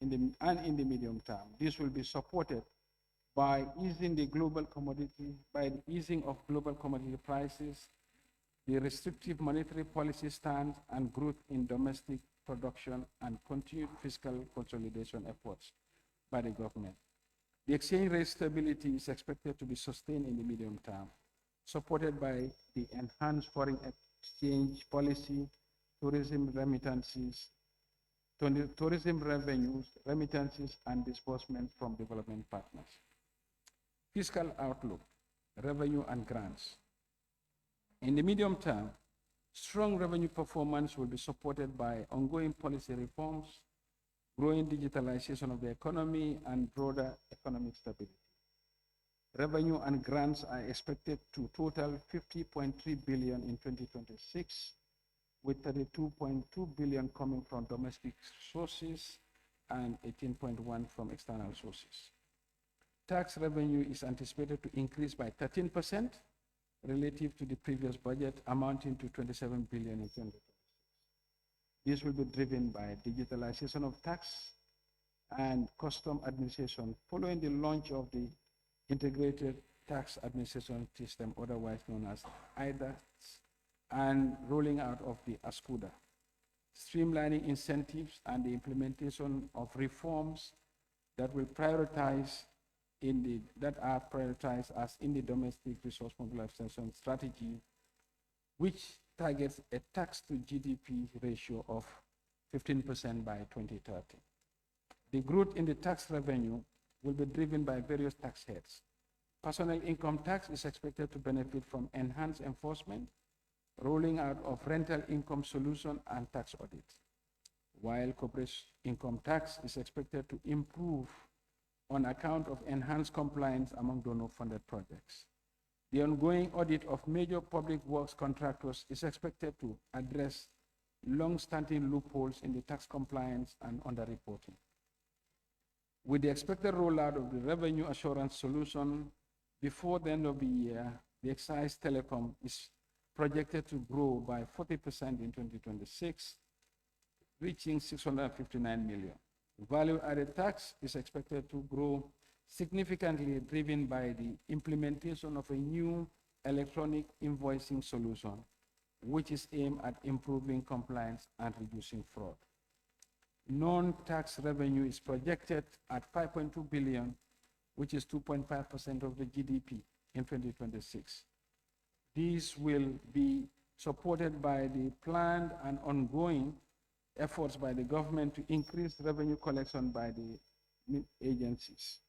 and in the medium term. This will be supported by easing of global commodity prices, the restrictive monetary policy stance, and growth in domestic production and continued fiscal consolidation efforts by the government. The exchange rate stability is expected to be sustained in the medium term, supported by the enhanced foreign exchange policy, tourism remittances, tourism revenues, remittances, and disbursements from development partners. Fiscal outlook, revenue and grants. In the medium term, strong revenue performance will be supported by ongoing policy reforms, growing digitalization of the economy, and broader economic stability. Revenue and grants are expected to total 50.3 billion in 2026, with 32.2 billion coming from domestic sources and 18.1 from external sources. Tax revenue is anticipated to increase by 13% relative to the previous budget, amounting to 27 billion in 2026. This will be driven by digitalization of tax and custom administration following the launch of the Integrated Tax Administration System, otherwise known as IDAS, and rolling out of the ASCUDA, streamlining incentives and the implementation of reforms that will prioritize that are prioritized as in the domestic resource mobilization strategy, which targets a tax to GDP ratio of 15% by 2030. The growth in the tax revenue will be driven by various tax heads. Personal income tax is expected to benefit from enhanced enforcement, rolling out of rental income solution and tax audits, while corporate income tax is expected to improve on account of enhanced compliance among donor-funded projects. The ongoing audit of major public works contractors is expected to address long-standing loopholes in the tax compliance and underreporting. With the expected rollout of the revenue assurance solution before the end of the year, the excise telecom is projected to grow by 40% in 2026, reaching 659 million. Value-added tax is expected to grow significantly, driven by the implementation of a new electronic invoicing solution, which is aimed at improving compliance and reducing fraud. Non-tax revenue is projected at 5.2 billion, which is 2.5% of the GDP in 2026. These will be supported by the planned and ongoing efforts by the government to increase revenue collection by the agencies,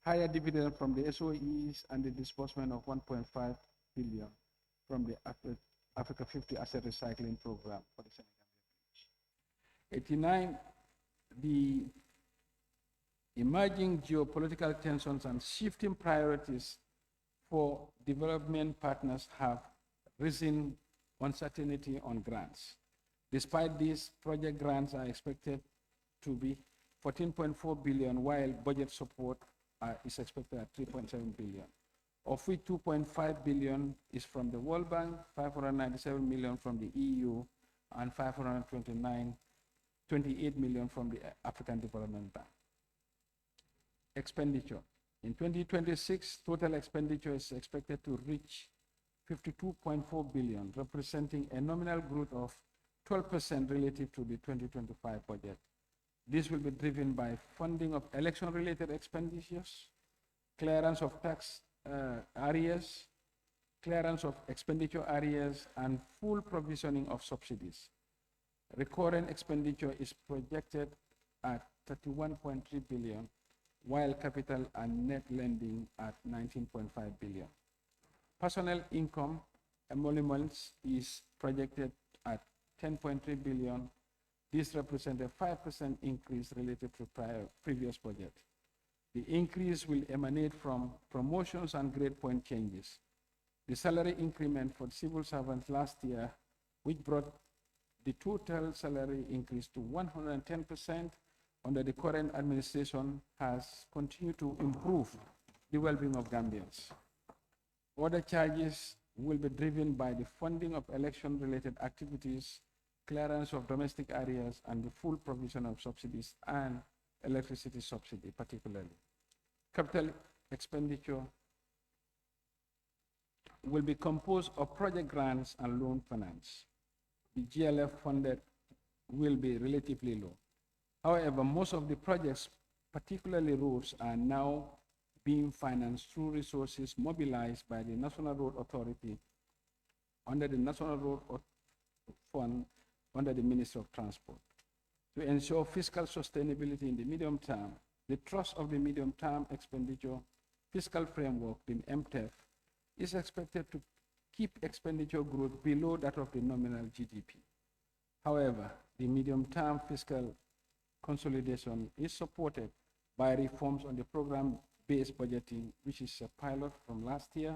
higher dividend from the SOEs, and the disbursement of 1.5 billion from the Africa 50 Asset Recycling Program for the Senegal. 89, the emerging geopolitical tensions and shifting priorities for development partners have risen uncertainty on grants. Despite this, project grants are expected to be 14.4 billion, while budget support is expected at 3.7 billion, of which 2.5 billion is from the World Bank, 597 million from the EU, and 528 million from the African Development Bank. Expenditure. In 2026, total expenditure is expected to reach 52.4 billion, representing a nominal growth of 12% relative to the 2025 budget. This will be driven by funding of election-related expenditures, clearance of tax areas, clearance of expenditure areas, and full provisioning of subsidies. Recurrent expenditure is projected at 31.3 billion, while capital and net lending at 19.5 billion. Personnel income emoluments is projected at 10.3 billion. This represents a 5% increase relative to previous budget. The increase will emanate from promotions and grade point changes. The salary increment for civil servants last year, which brought the total salary increase to 110% under the current administration, has continued to improve the well-being of Gambians. Other charges will be driven by the funding of election-related activities, clearance of domestic areas, and the full provision of subsidies and electricity subsidy particularly. Capital expenditure will be composed of project grants and loan finance. The GLF funded will be relatively low. However, most of the projects particularly roads, are now being financed through resources mobilized by the National Road Authority under the National Road Fund under the Ministry of Transport. To ensure fiscal sustainability in the medium term, the Trust of the Medium Term Expenditure Fiscal Framework, the MTEF, is expected to keep expenditure growth below that of the nominal GDP. However, the medium-term fiscal consolidation is supported by reforms on the program-based budgeting, which is a pilot from last year,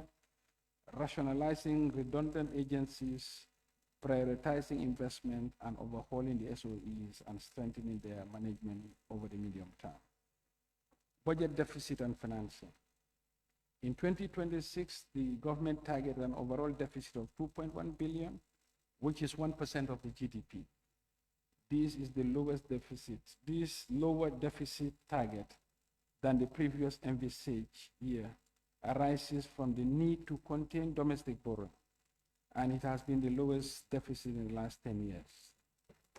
rationalizing redundant agencies, prioritizing investment, and overhauling the SOEs and strengthening their management over the medium term. Budget deficit and financing. In 2026, the government targeted an overall deficit of 2.1 billion, which is 1% of the GDP. This is the lowest deficit. This lower deficit target than the previous envisaged year arises from the need to contain domestic borrowing, and it has been the lowest deficit in the last 10 years.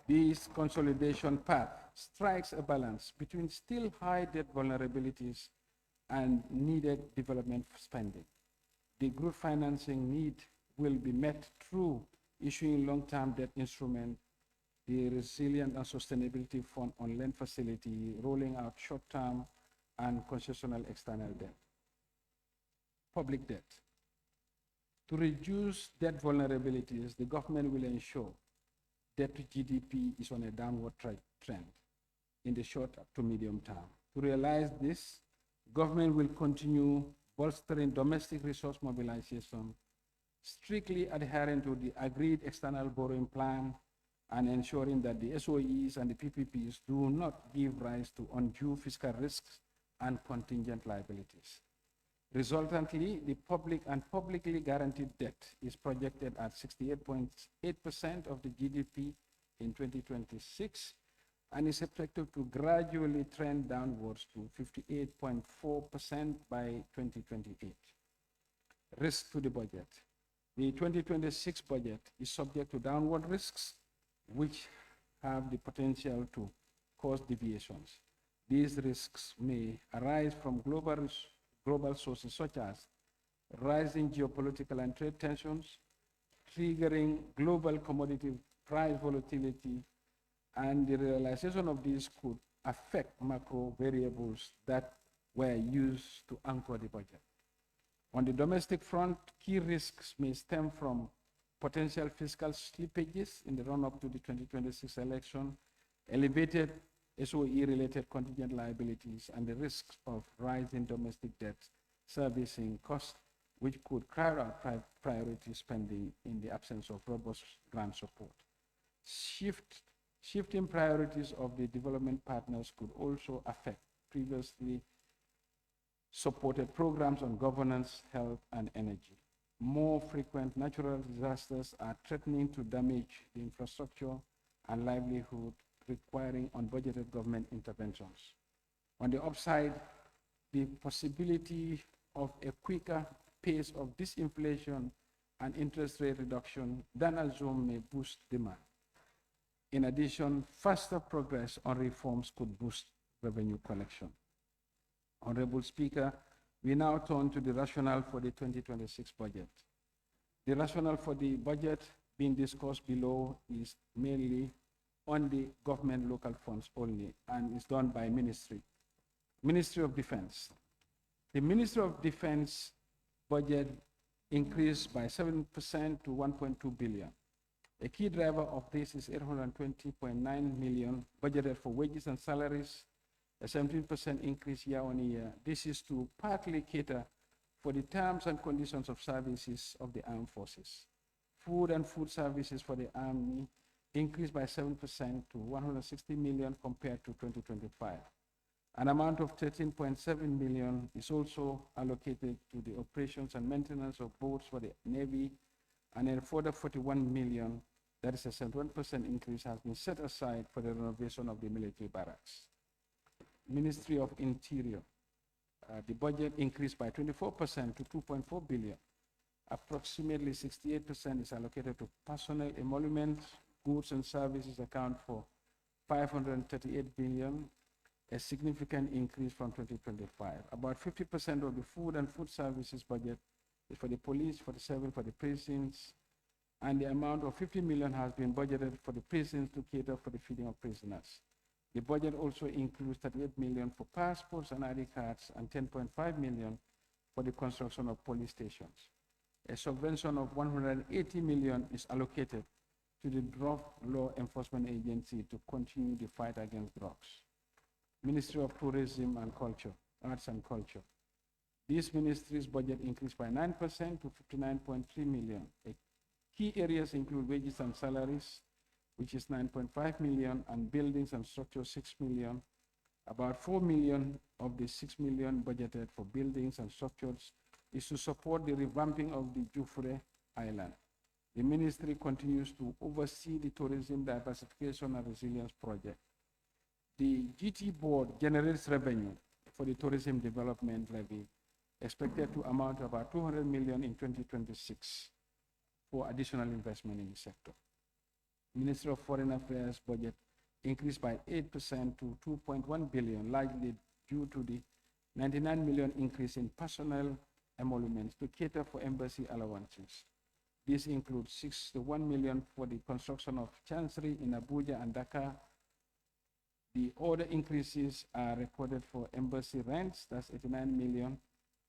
This consolidation path strikes a balance between still high debt vulnerabilities and needed development spending. The growth financing need will be met through issuing long-term debt instruments, the Resilient and Sustainability Fund on Land Facility, rolling out short-term and concessional external debt. Public debt. To reduce debt vulnerabilities, the government will ensure debt to GDP is on a downward trend in the short to medium term. To realize this, government will continue bolstering domestic resource mobilization, strictly adhering to the agreed external borrowing plan, and ensuring that the SOEs and the PPPs do not give rise to undue fiscal risks and contingent liabilities. Resultantly, the public and publicly guaranteed debt is projected at 68.8% of the GDP in 2026 and is expected to gradually trend downwards to 58.4% by 2028. Risk to the budget. The 2026 budget is subject to downward risks, which have the potential to cause deviations. These risks may arise from global sources such as rising geopolitical and trade tensions, triggering global commodity price volatility, and the realization of these could affect macro variables that were used to anchor the budget. On the domestic front, key risks may stem from potential fiscal slippages in the run-up to the 2026 election, elevated SOE-related contingent liabilities, and the risks of rising domestic debt servicing costs, which could crowd out priority spending in the absence of robust grant support. Shifting priorities of the development partners could also affect previously supported programs on governance, health, and energy. More frequent natural disasters are threatening to damage the infrastructure and livelihood, requiring unbudgeted government interventions. On the upside, the possibility of a quicker pace of disinflation and interest rate reduction than assumed may boost demand. In addition, faster progress on reforms could boost revenue collection. Honorable Speaker, we now turn to the rationale for the 2026 budget. The rationale for the budget being discussed below is mainly on the government local funds only and is done by ministry. Ministry of Defense. The Ministry of Defense budget increased by 7% to 1.2 billion. A key driver of this is 820.9 million budgeted for wages and salaries, a 17% increase year on year. This is to partly cater for the terms and conditions of services of the armed forces. Food and food services for the Army increased by 7% to 160 million compared to 2025. An amount of 13.7 million is also allocated to the operations and maintenance of boats for the Navy, and a further 41 million, that is a 71% increase, has been set aside for the renovation of the military barracks. Ministry of Interior. The budget increased by 24% to 2.4 billion. Approximately 68% is allocated to personnel emoluments. Goods and services account for 538 billion. a significant increase from 2025. About 50% of the food and food services budget is for the police, 47 for the prisons, and the amount of 50 million has been budgeted for the prisons to cater for the feeding of prisoners. The budget also includes 38 million for passports and ID cards and 10.5 million for the construction of police stations. A subvention of 180 million is allocated to the Drug Law Enforcement Agency to continue the fight against drugs. Ministry of Tourism and Culture, Arts and Culture. This ministry's budget increased by 9% to 59.3 million. Key areas include wages and salaries, which is 9.5 million, and buildings and structures, 6 million. About 4 million of the 6 million budgeted for buildings and structures is to support the revamping of the Jufure Island. The ministry continues to oversee the tourism diversification and resilience project. The GT board generates revenue for the tourism development levy, expected to amount to about 200 million in 2026 for additional investment in the sector. Ministry of Foreign Affairs budget increased by 8% to 2.1 billion, largely due to the 99 million increase in personnel emoluments to cater for embassy allowances. This includes 61 million for the construction of Chancery in Abuja and Dhaka. The other increases are recorded for embassy rents, that's 89 million,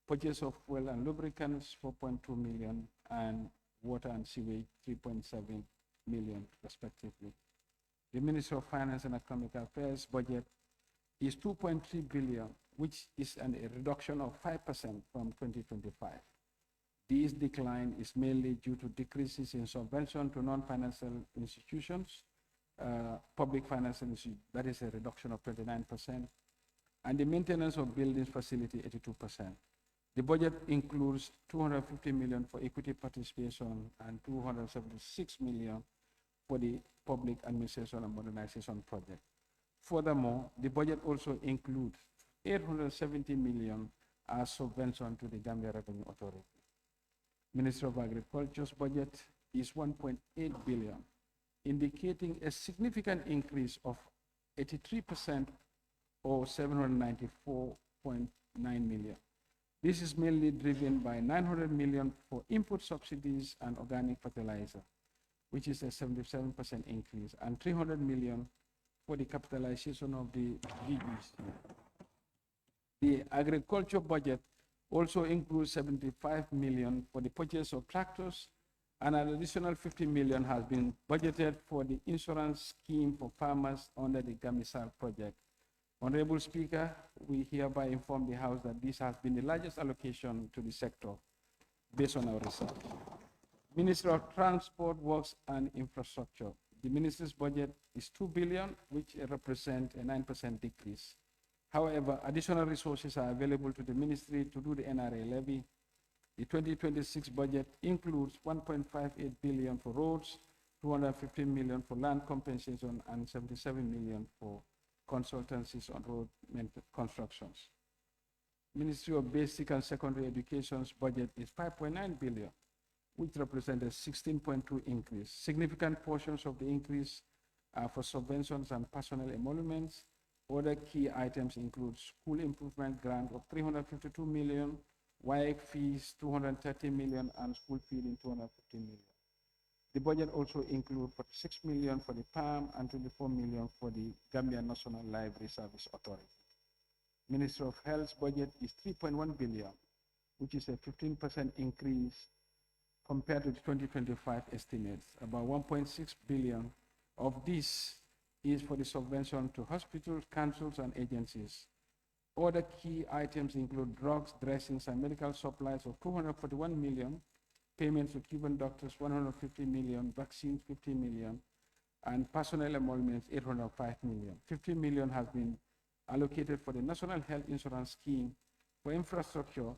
purchase of fuel and lubricants, 4.2 million, and water and sewage, 3.7 million, respectively. The Ministry of Finance and Economic Affairs budget is 2.3 billion, which is a reduction of 5% from 2025. This decline is mainly due to decreases in subvention to non-financial institutions, public financial institutions, that is a reduction of 29%, and the maintenance of buildings facility, 82%. The budget includes 250 million for equity participation and 276 million for the public administration and modernization project. Furthermore, the budget also includes 870 million as subvention to the Gambia Revenue Authority. Ministry of Agriculture's budget is 1.8 billion, indicating a significant increase of 83% or 794.9 million. This is mainly driven by 900 million for input subsidies and organic fertilizer, which is a 77% increase, and 300 million for the capitalization of the GEs. The agriculture budget also includes 75 million for the purchase of tractors, and an additional 50 million has been budgeted for the insurance scheme for farmers under the Gamisal project. Honorable Speaker, we hereby inform the House that this has been the largest allocation to the sector based on our research. Ministry of Transport, Works and Infrastructure. The ministry's budget is 2 billion, which represents a 9% decrease. However, additional resources are available to the ministry to do the NRA levy. The 2026 budget includes 1.58 billion for roads, 215 million for land compensation, and 77 million for consultancies on road constructions. Ministry of Basic and Secondary Education's budget is 5.9 billion, which represents a 16.2 increase. Significant portions of the increase are for subventions and personnel emoluments. Other key items include school improvement grant of 352 million, WIC fees 230 million, and school feeding 250 million. The budget also includes 46 million for the PAM and 24 million for the Gambia National Library Service Authority. Ministry of Health's budget is 3.1 billion, which is a 15% increase compared to the 2025 estimates. About 1.6 billion of this is for the subvention to hospitals, councils, and agencies. Other key items include drugs, dressings, and medical supplies of 241 million, payments to Cuban doctors 150 million, vaccines 50 million, and personnel emoluments 805 million. 50 million has been allocated for the National Health Insurance Scheme. For infrastructure,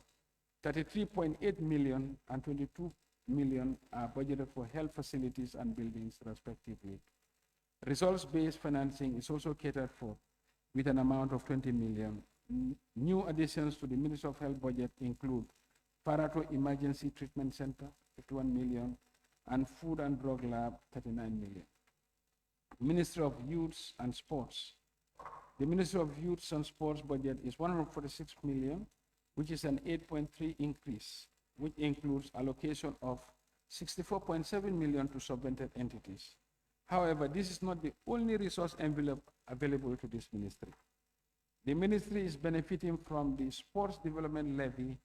33.8 million and 22 million are budgeted for health facilities and buildings, respectively. Results-based financing is also catered for with an amount of 20 million. New additions to the Ministry of Health budget include Parato Emergency Treatment Center, 51 million, and Food and Drug Lab, 39 million. Ministry of Youth and Sports The Ministry of Youth and Sports budget is 146 million, which is an 8.3 increase, which includes allocation of 64.7 million to subvented entities. However, this is not the only resource envelope available to this ministry. The ministry is benefiting from the sports development levy,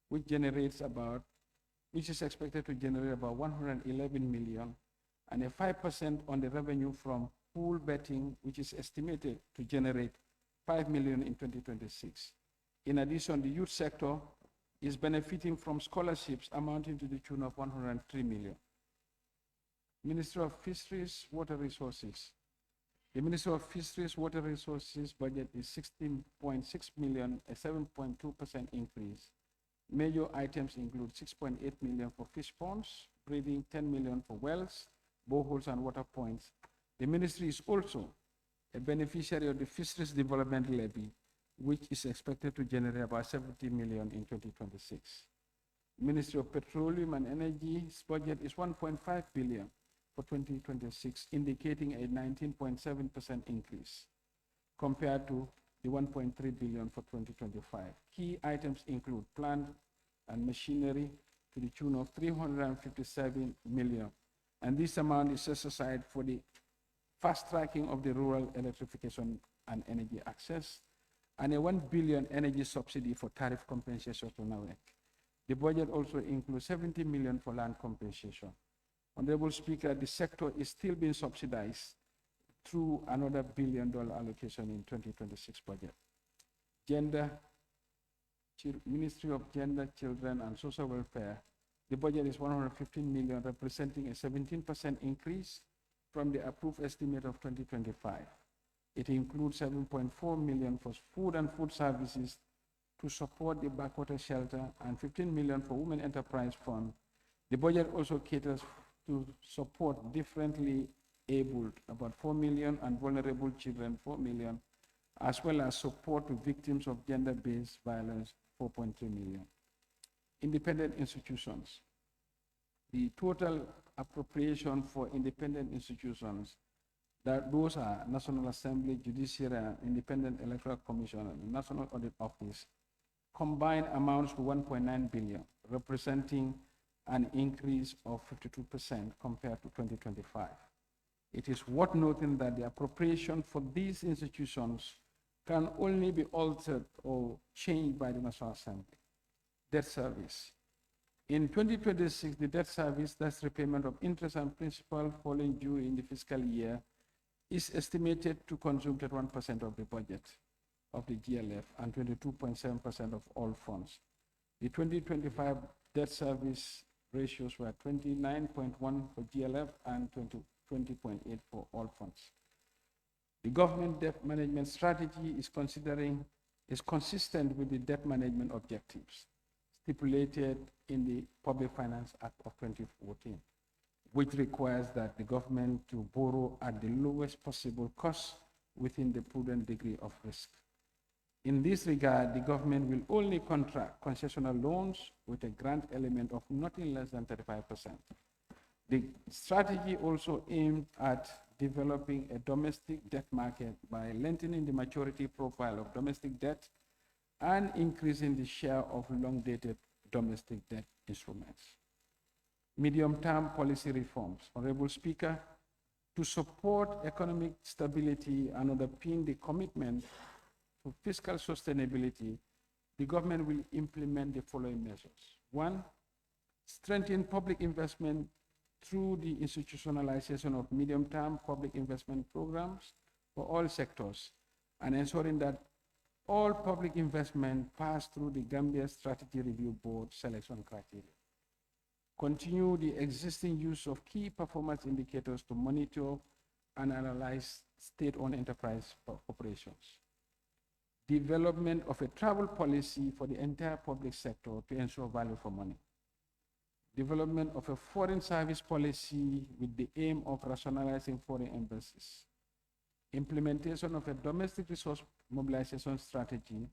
which is expected to generate about 111 million, and a 5% on the revenue from pool betting, which is estimated to generate 5 million in 2026. In addition, the youth sector is benefiting from scholarships amounting to the tune of 103 million. Ministry of Fisheries, Water Resources. The Ministry of Fisheries, Water Resources budget is 16.6 million, a 7.2% increase. Major items include 6.8 million for fish ponds, breeding 10 million for wells, boreholes, and water points. The ministry is also a beneficiary of the Fisheries Development Levy, which is expected to generate about 70 million in 2026. Ministry of Petroleum and Energy's budget is 1.5 billion for 2026, indicating a 19.7% increase compared to the 1.3 billion for 2025. Key items include plant and machinery to the tune of 357 million. And this amount is set aside for the fast tracking of the rural electrification and energy access, and a 1 billion energy subsidy for tariff compensation to NAWEC. The budget also includes 70 million for land compensation. Honorable Speaker, the sector is still being subsidized through another $1 billion allocation in 2026 budget. Ministry of Gender, Children, and Social Welfare, the budget is 115 million, representing a 17% increase from the approved estimate of 2025. It includes 7.4 million for food and food services to support the backwater shelter and 15 million for Women Enterprise Fund. The budget also caters to support differently abled, about 4 million, and vulnerable children, 4 million, as well as support to victims of gender-based violence, 4.3 million. Independent institutions. The total appropriation for independent institutions, those are National Assembly, Judiciary, and Independent Electoral Commission, and National Audit Office, combined amounts to 1.9 billion, representing an increase of 52% compared to 2025. It is worth noting that the appropriation for these institutions can only be altered or changed by the National Assembly. Debt service. In 2026, the debt service, that's repayment of interest and principal falling due in the fiscal year, is estimated to consume 31% of the budget of the GLF and 22.7% of all funds. The 2025 debt service ratios were 29.1 for GLF and 20.8 for all funds. The government debt management strategy is consistent with the debt management objectives stipulated in the Public Finance Act of 2014, which requires that the government to borrow at the lowest possible cost within the prudent degree of risk. In this regard, the government will only contract concessional loans with a grant element of nothing less than 35%. The strategy also aimed at developing a domestic debt market by lengthening the maturity profile of domestic debt and increasing the share of long-dated domestic debt instruments. Medium-term policy reforms. Honorable Speaker, to support economic stability and underpin the commitment to fiscal sustainability, the government will implement the following measures. One, strengthen public investment through the institutionalization of medium-term public investment programs for all sectors and ensuring that all public investment pass through the Gambia Strategy Review Board selection criteria. Continue the existing use of key performance indicators to monitor and analyze state-owned enterprise operations. Development of a travel policy for the entire public sector to ensure value for money. Development of a foreign service policy with the aim of rationalizing foreign embassies. Implementation of a domestic resource mobilization strategy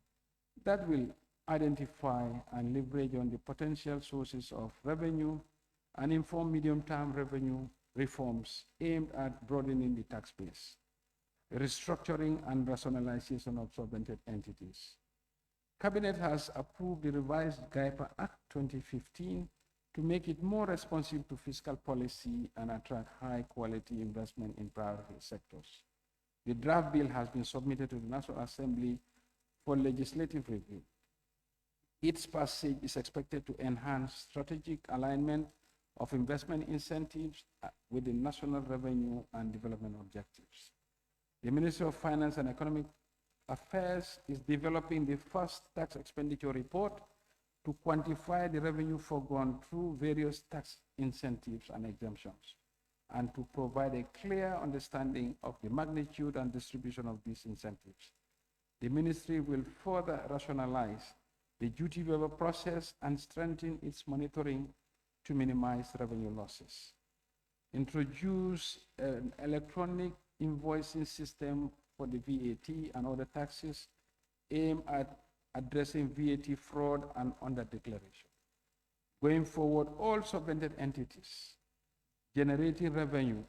that will identify and leverage on the potential sources of revenue and inform medium-term revenue reforms aimed at broadening the tax base. restructuring and rationalization of solvented entities. Cabinet has approved the revised GAIPA Act 2015 to make it more responsive to fiscal policy and attract high-quality investment in priority sectors. The draft bill has been submitted to the National Assembly for legislative review. Its passage is expected to enhance strategic alignment of investment incentives with the national revenue and development objectives. The Ministry of Finance and Economic Affairs is developing the first tax expenditure report to quantify the revenue foregone through various tax incentives and exemptions, and to provide a clear understanding of the magnitude and distribution of these incentives. The ministry will further rationalize the duty waiver process and strengthen its monitoring to minimize revenue losses. Introduce an electronic invoicing system for the VAT and other taxes aimed at addressing VAT fraud and under-declaration. Going forward, all subvented entities generating revenue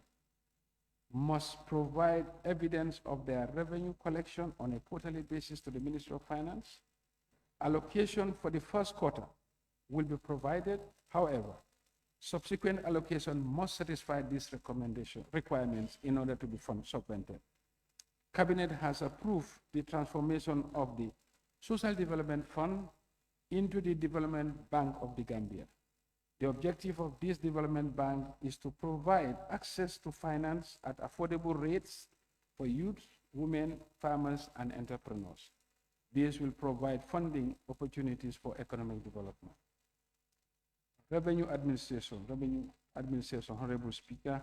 must provide evidence of their revenue collection on a quarterly basis to the Ministry of Finance. Allocation for the first quarter will be provided. However, subsequent allocation must satisfy these requirements in order to be subvented. Cabinet has approved the transformation of the Social Development Fund into the Development Bank of the Gambia. The objective of this development bank is to provide access to finance at affordable rates for youth, women, farmers, and entrepreneurs. This will provide funding opportunities for economic development. Revenue Administration, Honorable Speaker,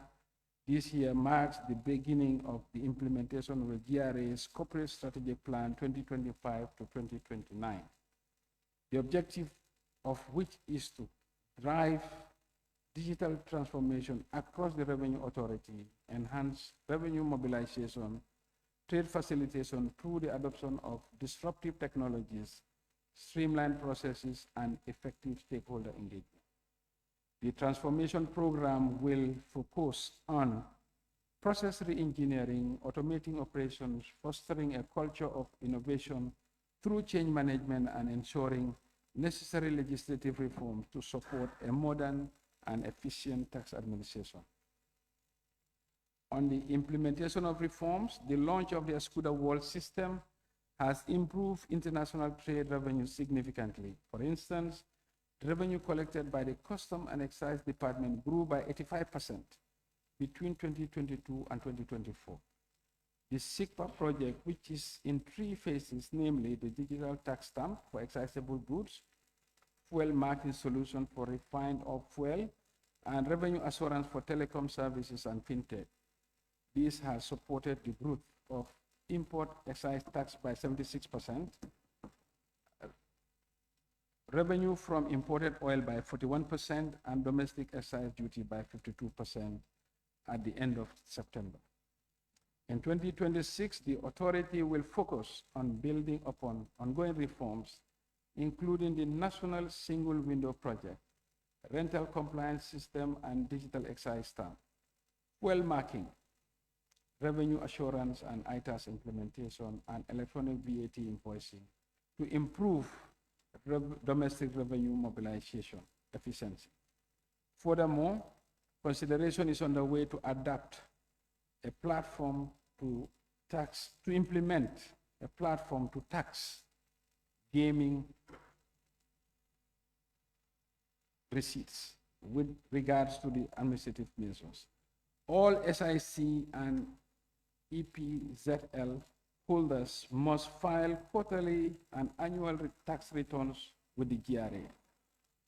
this year marks the beginning of the implementation of the GRA's Corporate Strategic Plan 2025 to 2029. The objective of which is to drive digital transformation across the Revenue Authority, enhance revenue mobilization, trade facilitation through the adoption of disruptive technologies, streamlined processes, and effective stakeholder engagement. The transformation program will focus on process re-engineering, automating operations, fostering a culture of innovation through change management, and ensuring necessary legislative reforms to support a modern and efficient tax administration. On the implementation of reforms, the launch of the Escuda World system has improved international trade revenue significantly. For instance, revenue collected by the Custom and Excise Department grew by 85% between 2022 and 2024. The SIGPA project, which is in 3 phases, namely the digital tax stamp for excisable goods, fuel marking solution for refined fuel, and revenue assurance for telecom services and fintech. This has supported the growth of import excise tax by 76%, revenue from imported oil by 41%, and domestic excise duty by 52% at the end of September. In 2026, the authority will focus on building upon ongoing reforms, including the National Single Window Project, rental compliance system, and digital excise stamp, fuel marking, revenue assurance and ITAS implementation, and electronic VAT invoicing to improve domestic revenue mobilization efficiency. Furthermore, consideration is underway to adapt a platform to implement a platform to tax gaming receipts with regards to the administrative measures. All SIC and EPZL holders must file quarterly and annual tax returns with the GRA,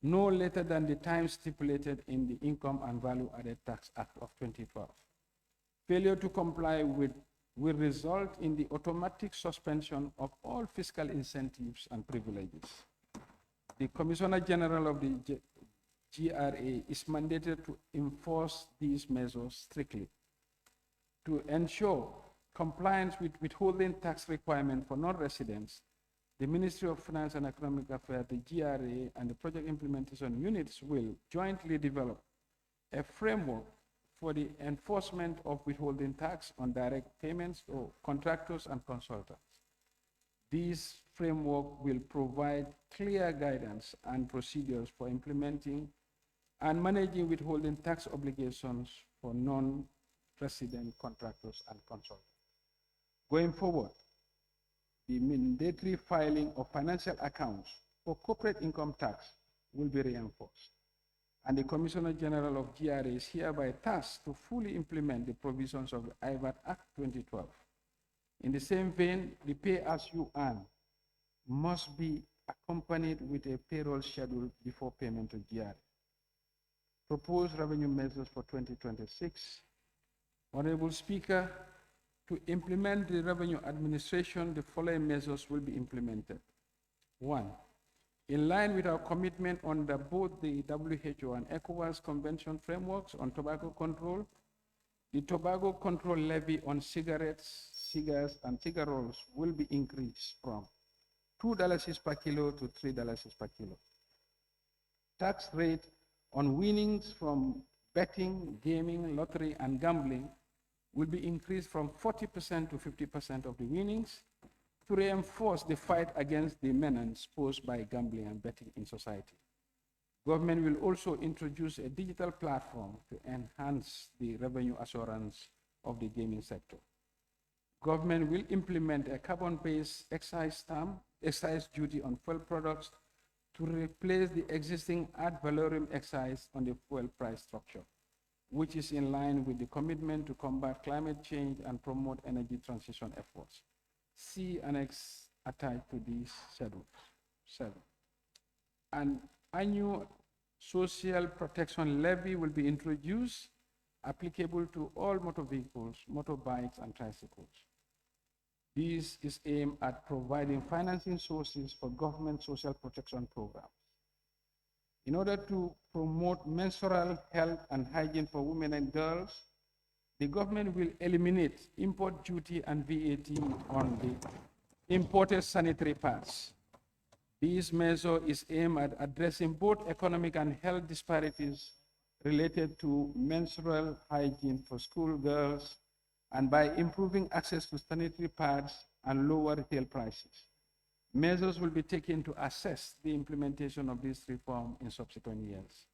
no later than the time stipulated in the Income and Value Added Tax Act of 2012. Failure to comply will result in the automatic suspension of all fiscal incentives and privileges. The Commissioner General of the GRA is mandated to enforce these measures strictly. To ensure compliance with withholding tax requirements for non-residents, the Ministry of Finance and Economic Affairs, the GRA, and the project implementation units will jointly develop a framework for the enforcement of withholding tax on direct payments to contractors and consultants. This framework will provide clear guidance and procedures for implementing and managing withholding tax obligations for non-resident contractors and consultants. Going forward, the mandatory filing of financial accounts for corporate income tax will be reinforced, and the Commissioner General of GRA is hereby tasked to fully implement the provisions of the IVAT Act 2012. In the same vein, the pay-as-you-earn must be accompanied with a payroll schedule before payment to GRA. Proposed revenue measures for 2026. Honorable Speaker, to implement the revenue administration, the following measures will be implemented. 1. In line with our commitment under both the WHO and ECOWAS Convention frameworks on tobacco control, the tobacco control levy on cigarettes, cigars, and cigar rolls will be increased from $2 per kilo to $3 per kilo. Tax rate on winnings from betting, gaming, lottery, and gambling will be increased from 40% to 50% of the winnings to reinforce the fight against the menace posed by gambling and betting in society. Government will also introduce a digital platform to enhance the revenue assurance of the gaming sector. Government will implement a carbon-based excise duty on fuel products to replace the existing ad valorem excise on the fuel price structure, which is in line with the commitment to combat climate change and promote energy transition efforts. See Annex attached to these schedules. 7. An annual social protection levy will be introduced, applicable to all motor vehicles, motorbikes, and tricycles. This is aimed at providing financing sources for government social protection programs. In order to promote menstrual health and hygiene for women and girls, the government will eliminate import duty and VAT on the imported sanitary pads. This measure is aimed at addressing both economic and health disparities related to menstrual hygiene for school girls, and by improving access to sanitary pads and lower retail prices. Measures will be taken to assess the implementation of this reform in subsequent years.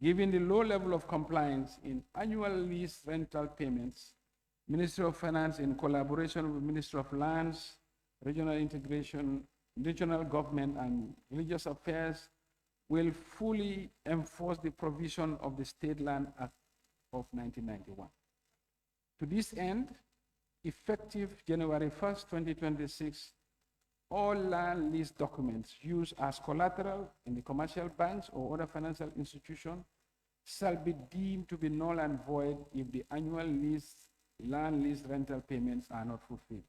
Given the low level of compliance in annual lease rental payments, Ministry of Finance, in collaboration with Ministry of Lands, Regional Integration, Regional Government, and Religious Affairs, will fully enforce the provision of the State Land Act of 1991. To this end, effective January 1st, 2026, all land lease documents used as collateral in the commercial banks or other financial institutions shall be deemed to be null and void if the annual land lease rental payments are not fulfilled.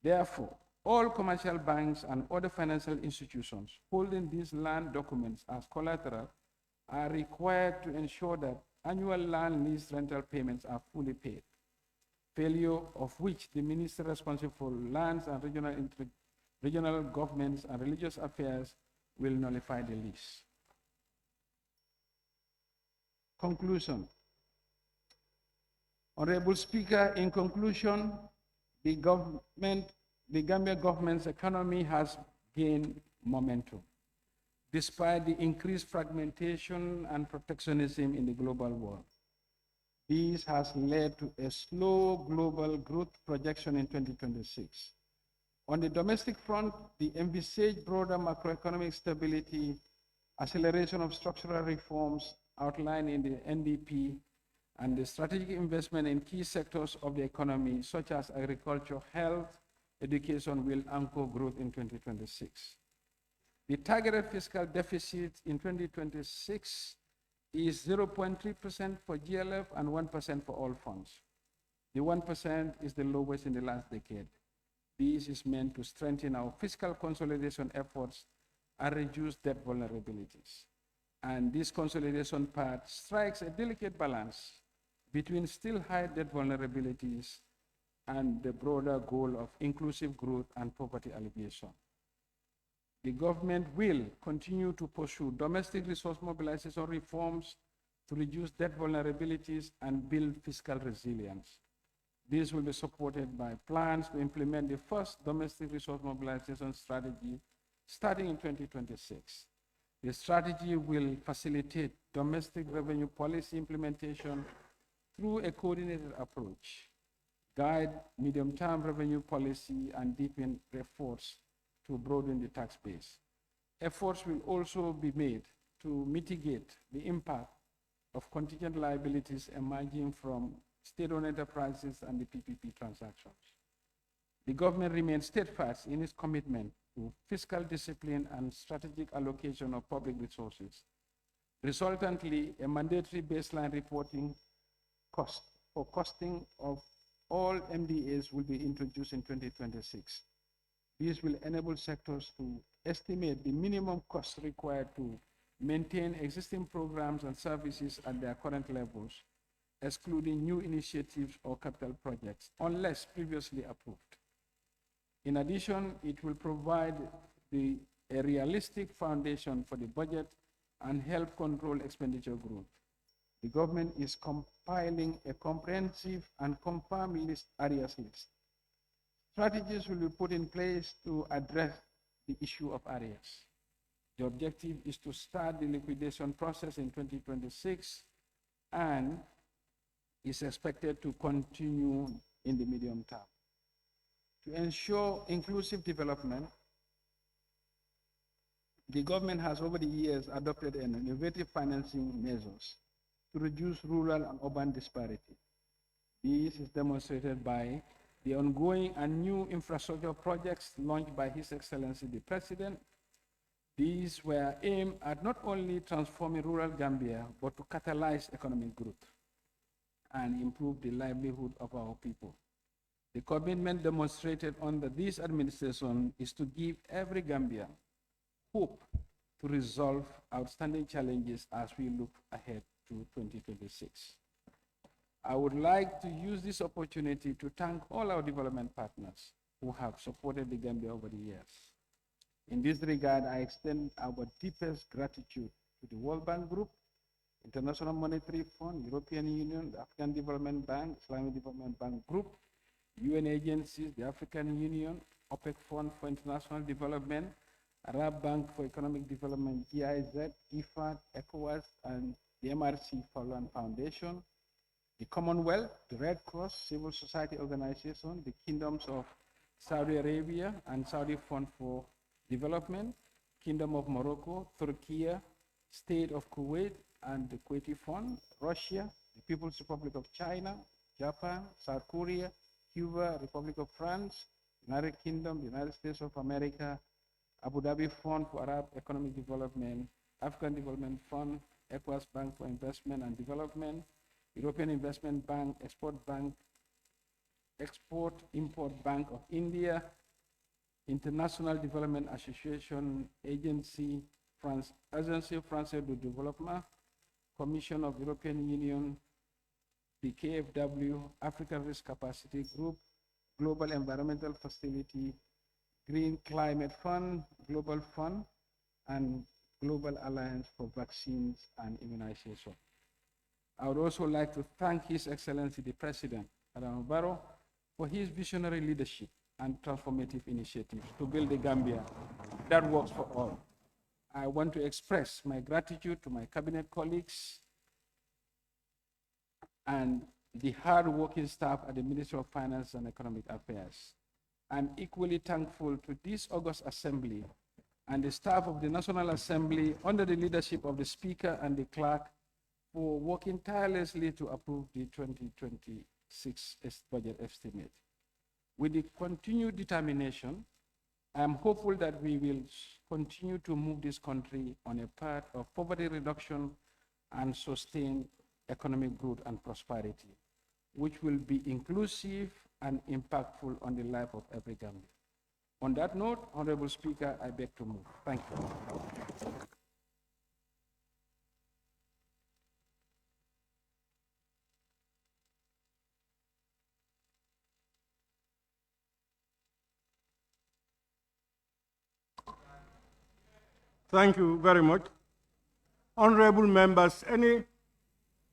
Therefore, all commercial banks and other financial institutions holding these land documents as collateral are required to ensure that annual land lease rental payments are fully paid, failure of which the minister responsible for lands and regional governments and religious affairs will nullify the lease. Conclusion. Honorable Speaker, in conclusion, the Gambia government's economy has gained momentum, despite the increased fragmentation and protectionism in the global world. This has led to a slow global growth projection in 2026. On the domestic front, the envisaged broader macroeconomic stability, acceleration of structural reforms outlined in the NDP, and the strategic investment in key sectors of the economy, such as agriculture, health, education, will anchor growth in 2026. The targeted fiscal deficit in 2026 is 0.3% for GLF and 1% for all funds. The 1% is the lowest in the last decade. This is meant to strengthen our fiscal consolidation efforts and reduce debt vulnerabilities. And this consolidation path strikes a delicate balance between still high debt vulnerabilities and the broader goal of inclusive growth and poverty alleviation. The government will continue to pursue domestic resource mobilization reforms to reduce debt vulnerabilities and build fiscal resilience. This will be supported by plans to implement the first domestic resource mobilization strategy starting in 2026. The strategy will facilitate domestic revenue policy implementation through a coordinated approach, guide medium-term revenue policy, and deepen efforts to broaden the tax base. Efforts will also be made to mitigate the impact of contingent liabilities emerging from state-owned enterprises and the PPP transactions. The government remains steadfast in its commitment to fiscal discipline and strategic allocation of public resources. Resultantly, a mandatory baseline reporting costing of all MDAs will be introduced in 2026. This will enable sectors to estimate the minimum costs required to maintain existing programs and services at their current levels, excluding new initiatives or capital projects, unless previously approved. In addition, it will provide a realistic foundation for the budget and help control expenditure growth. The government is compiling a comprehensive and confirmed areas list. Strategies will be put in place to address the issue of areas. The objective is to start the liquidation process in 2026 and is expected to continue in the medium term. To ensure inclusive development, the government has over the years adopted an innovative financing measures to reduce rural and urban disparity. This is demonstrated by the ongoing and new infrastructure projects launched by His Excellency the President. These were aimed at not only transforming rural Gambia, but to catalyze economic growth and improve the livelihood of our people. The commitment demonstrated under this administration is to give every Gambian hope to resolve outstanding challenges as we look ahead to 2026. I would like to use this opportunity to thank all our development partners who have supported the Gambia over the years. In this regard, I extend our deepest gratitude to the World Bank Group, International Monetary Fund, European Union, the African Development Bank, Islamic Development Bank Group, UN agencies, the African Union, OPEC Fund for International Development, Arab Bank for Economic Development, GIZ, IFAD, ECOWAS, and the MRC Falun Foundation, the Commonwealth, the Red Cross, civil society organization, the Kingdoms of Saudi Arabia and Saudi Fund for Development, Kingdom of Morocco, Turkey, State of Kuwait and the Kuwaiti Fund, Russia, the People's Republic of China, Japan, South Korea, Cuba, Republic of France, United Kingdom, the United States of America, Abu Dhabi Fund for Arab Economic Development, African Development Fund, ECOWAS Bank for Investment and Development, European Investment Bank, Export-Import Bank of India, International Development Association, Agence Française de Développement, Commission of European Union, the KfW, African Risk Capacity Group, Global Environmental Facility, Green Climate Fund, Global Fund, and Global Alliance for Vaccines and Immunization. I would also like to thank His Excellency the President, Adama Barrow, for his visionary leadership and transformative initiatives to build a Gambia that works for all. I want to express my gratitude to my cabinet colleagues and the hard-working staff at the Ministry of Finance and Economic Affairs. I'm equally thankful to this August Assembly and the staff of the National Assembly under the leadership of the Speaker and the Clerk for working tirelessly to approve the 2026 budget estimate. With the continued determination, I am hopeful that we will continue to move this country on a path of poverty reduction and sustained economic growth and prosperity, which will be inclusive and impactful on the life of every Gambian. On that note, Honorable Speaker, I beg to move. Thank you. Thank you very much. Honorable members, any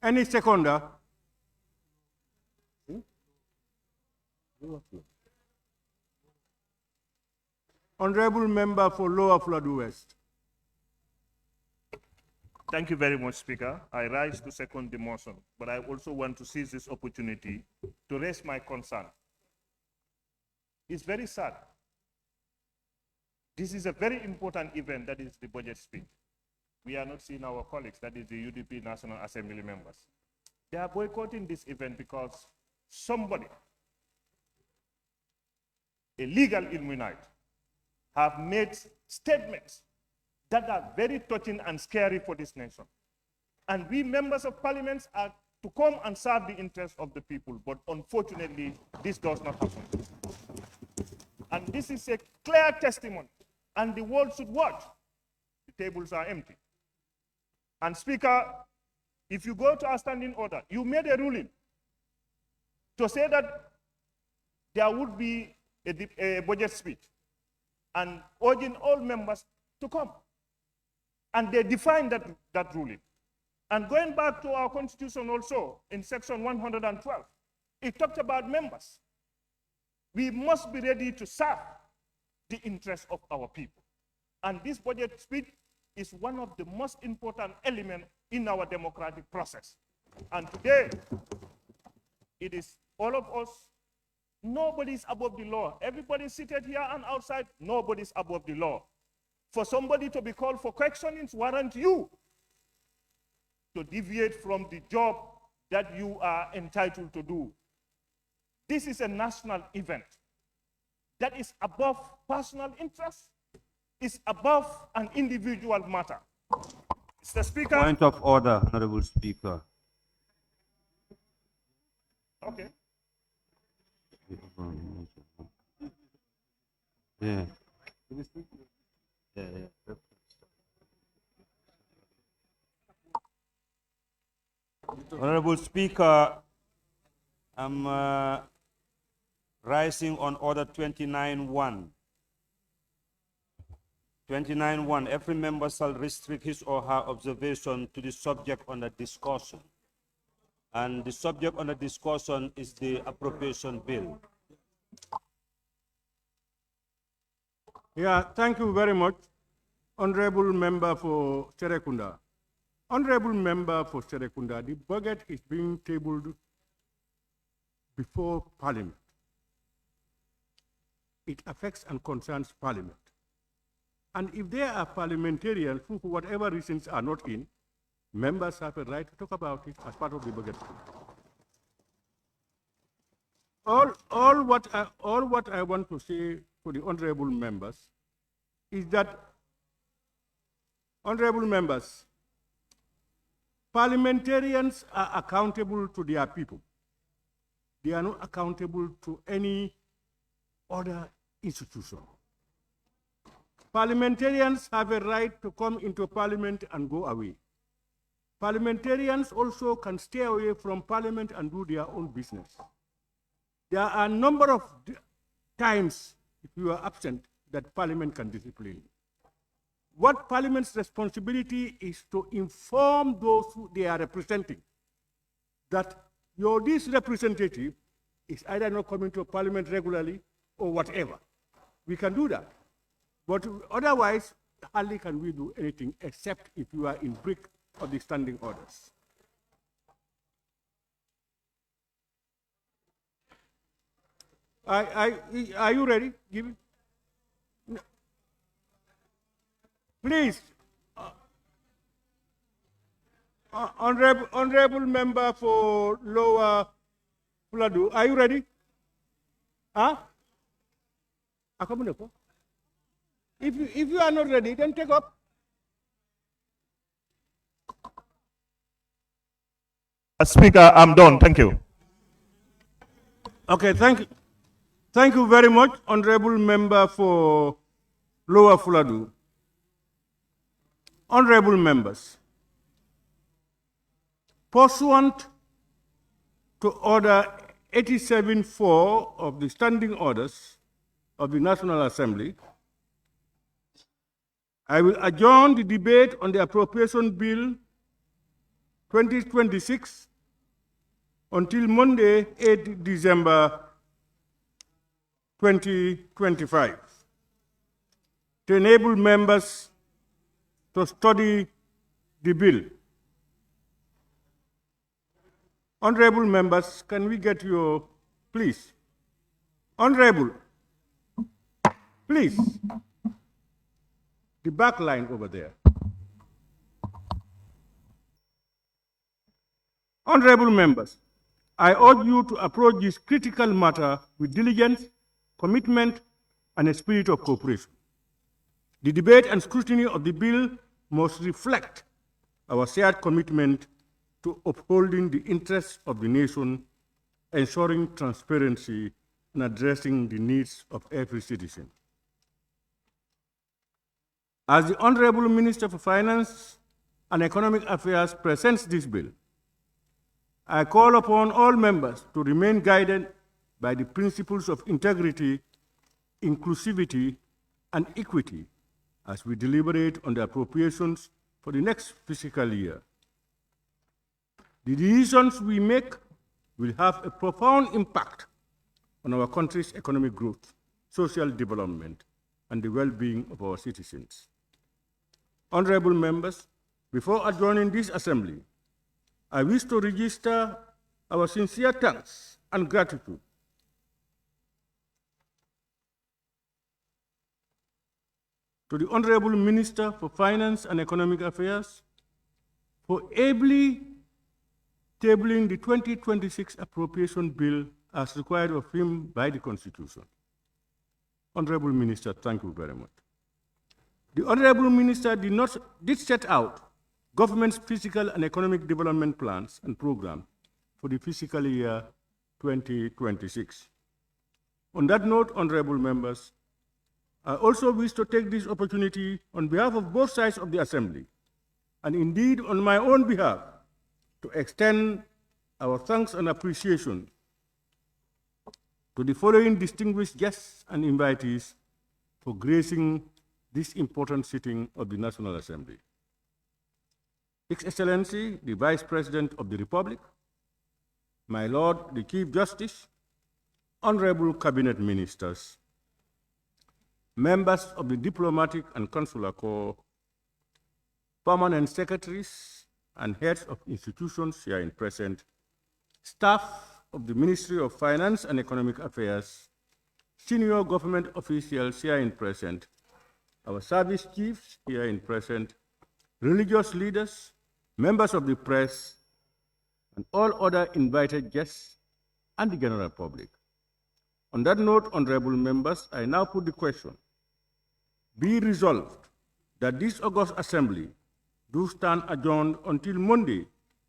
Any seconder? Honorable member for Lower Flood West. Thank you very much, Speaker. I rise to second the motion, but I also want to seize this opportunity to raise my concern. It's very sad. This is a very important event, that is the budget speech. We are not seeing our colleagues, that is the UDP National Assembly members. They are boycotting this event because somebody, a legal Illuminati, have made statements that are very touching and scary for this nation. And we members of parliament are to come and serve the interests of the people, but unfortunately, this does not happen. And this is a clear testimony, and the world should watch. The tables are empty. And Speaker, if you go to our standing order, you made a ruling to say that there would be a budget speech and urging all members to come. And they defined that ruling. And going back to our constitution also, in section 112, it talked about members. We must be ready to serve the interests of our people. And this budget speech is one of the most important elements in our democratic process. And today, it is all of us. Nobody is above the law. Everybody seated here and outside, nobody is above the law. For somebody to be called for questioning warrant you to deviate from the job that you are entitled to do. This is a national event that is above personal interest, is above an individual matter. Mr. Speaker. Point of order, Honorable Speaker. Okay. Yeah. Honorable Speaker, I'm rising on order 29.1. 29.1, every member shall restrict his or her observation to the subject under discussion. And the subject under discussion is the appropriation bill. Yeah, thank you very much, Honorable Member for Serekunda. Honorable Member for Serekunda, the budget is being tabled before Parliament. It affects and concerns Parliament. And if there are parliamentarians who, for whatever reasons, are not in, members have a right to talk about it as part of the budget. All what I want to say to the honorable members is that, honorable members, parliamentarians are accountable to their people. They are not accountable to any other institution. Parliamentarians have a right to come into parliament and go away. Parliamentarians also can stay away from parliament and do their own business. There are a number of times, if you are absent, that parliament can discipline. What parliament's responsibility is to inform those who they are representing that this representative is either not coming to parliament regularly or whatever. We can do that. But otherwise, hardly can we do anything except if you are in breach of the standing orders. Are you ready? Give it. No. Please, honorable member for Lower Fuladu, are you ready? Huh? If you are not ready, then take up. Speaker, I'm done. Thank you. Okay, thank you. Thank you very much, honorable member for Lower Fuladu. Honorable members, pursuant to order 87.4 of the standing orders of the National Assembly, I will adjourn the debate on the Appropriation Bill 2026 until Monday, 8 December 2025, to enable members to study the bill. Honorable members, can we get your, please? Honorable, please. The back line over there. Honorable members, I urge you to approach this critical matter with diligence, commitment, and a spirit of cooperation. The debate and scrutiny of the bill must reflect our shared commitment to upholding the interests of the nation, ensuring transparency, and addressing the needs of every citizen. As the Honorable Minister for Finance and Economic Affairs presents this bill, I call upon all members to remain guided by the principles of integrity, inclusivity, and equity as we deliberate on the appropriations for the next fiscal year. The decisions we make will have a profound impact on our country's economic growth, social development, and the well-being of our citizens. Honorable members, before adjourning this assembly, I wish to register our sincere thanks and gratitude to the Honorable Minister for Finance and Economic Affairs for ably tabling the 2026 appropriation bill as required of him by the Constitution. Honorable Minister, thank you very much. The Honorable Minister did set out government's fiscal and economic development plans and programs for the fiscal year 2026. On that note, honorable members, I also wish to take this opportunity on behalf of both sides of the Assembly, and indeed on my own behalf, to extend our thanks and appreciation to the following distinguished guests and invitees for gracing this important sitting of the National Assembly. His Excellency, the Vice President of the Republic, my Lord, the Chief Justice, Honorable Cabinet Ministers, members of the Diplomatic and Consular Corps, permanent secretaries and heads of institutions here in present, staff of the Ministry of Finance and Economic Affairs, senior government officials here in present, our service chiefs here in present, religious leaders, members of the press, and all other invited guests and the general public. On that note, honorable members, I now put the question. Be resolved that this August Assembly do stand adjourned until Monday,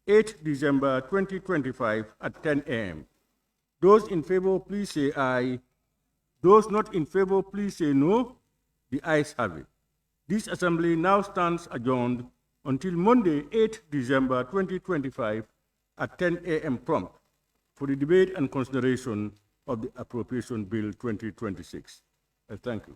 8 December 2025 at 10 a.m. Those in favor, please say aye. Those not in favor, please say no. The ayes have it. This Assembly now stands adjourned until Monday, 8 December 2025 at 10 a.m. prompt for the debate and consideration of the Appropriation Bill 2026. Thank you.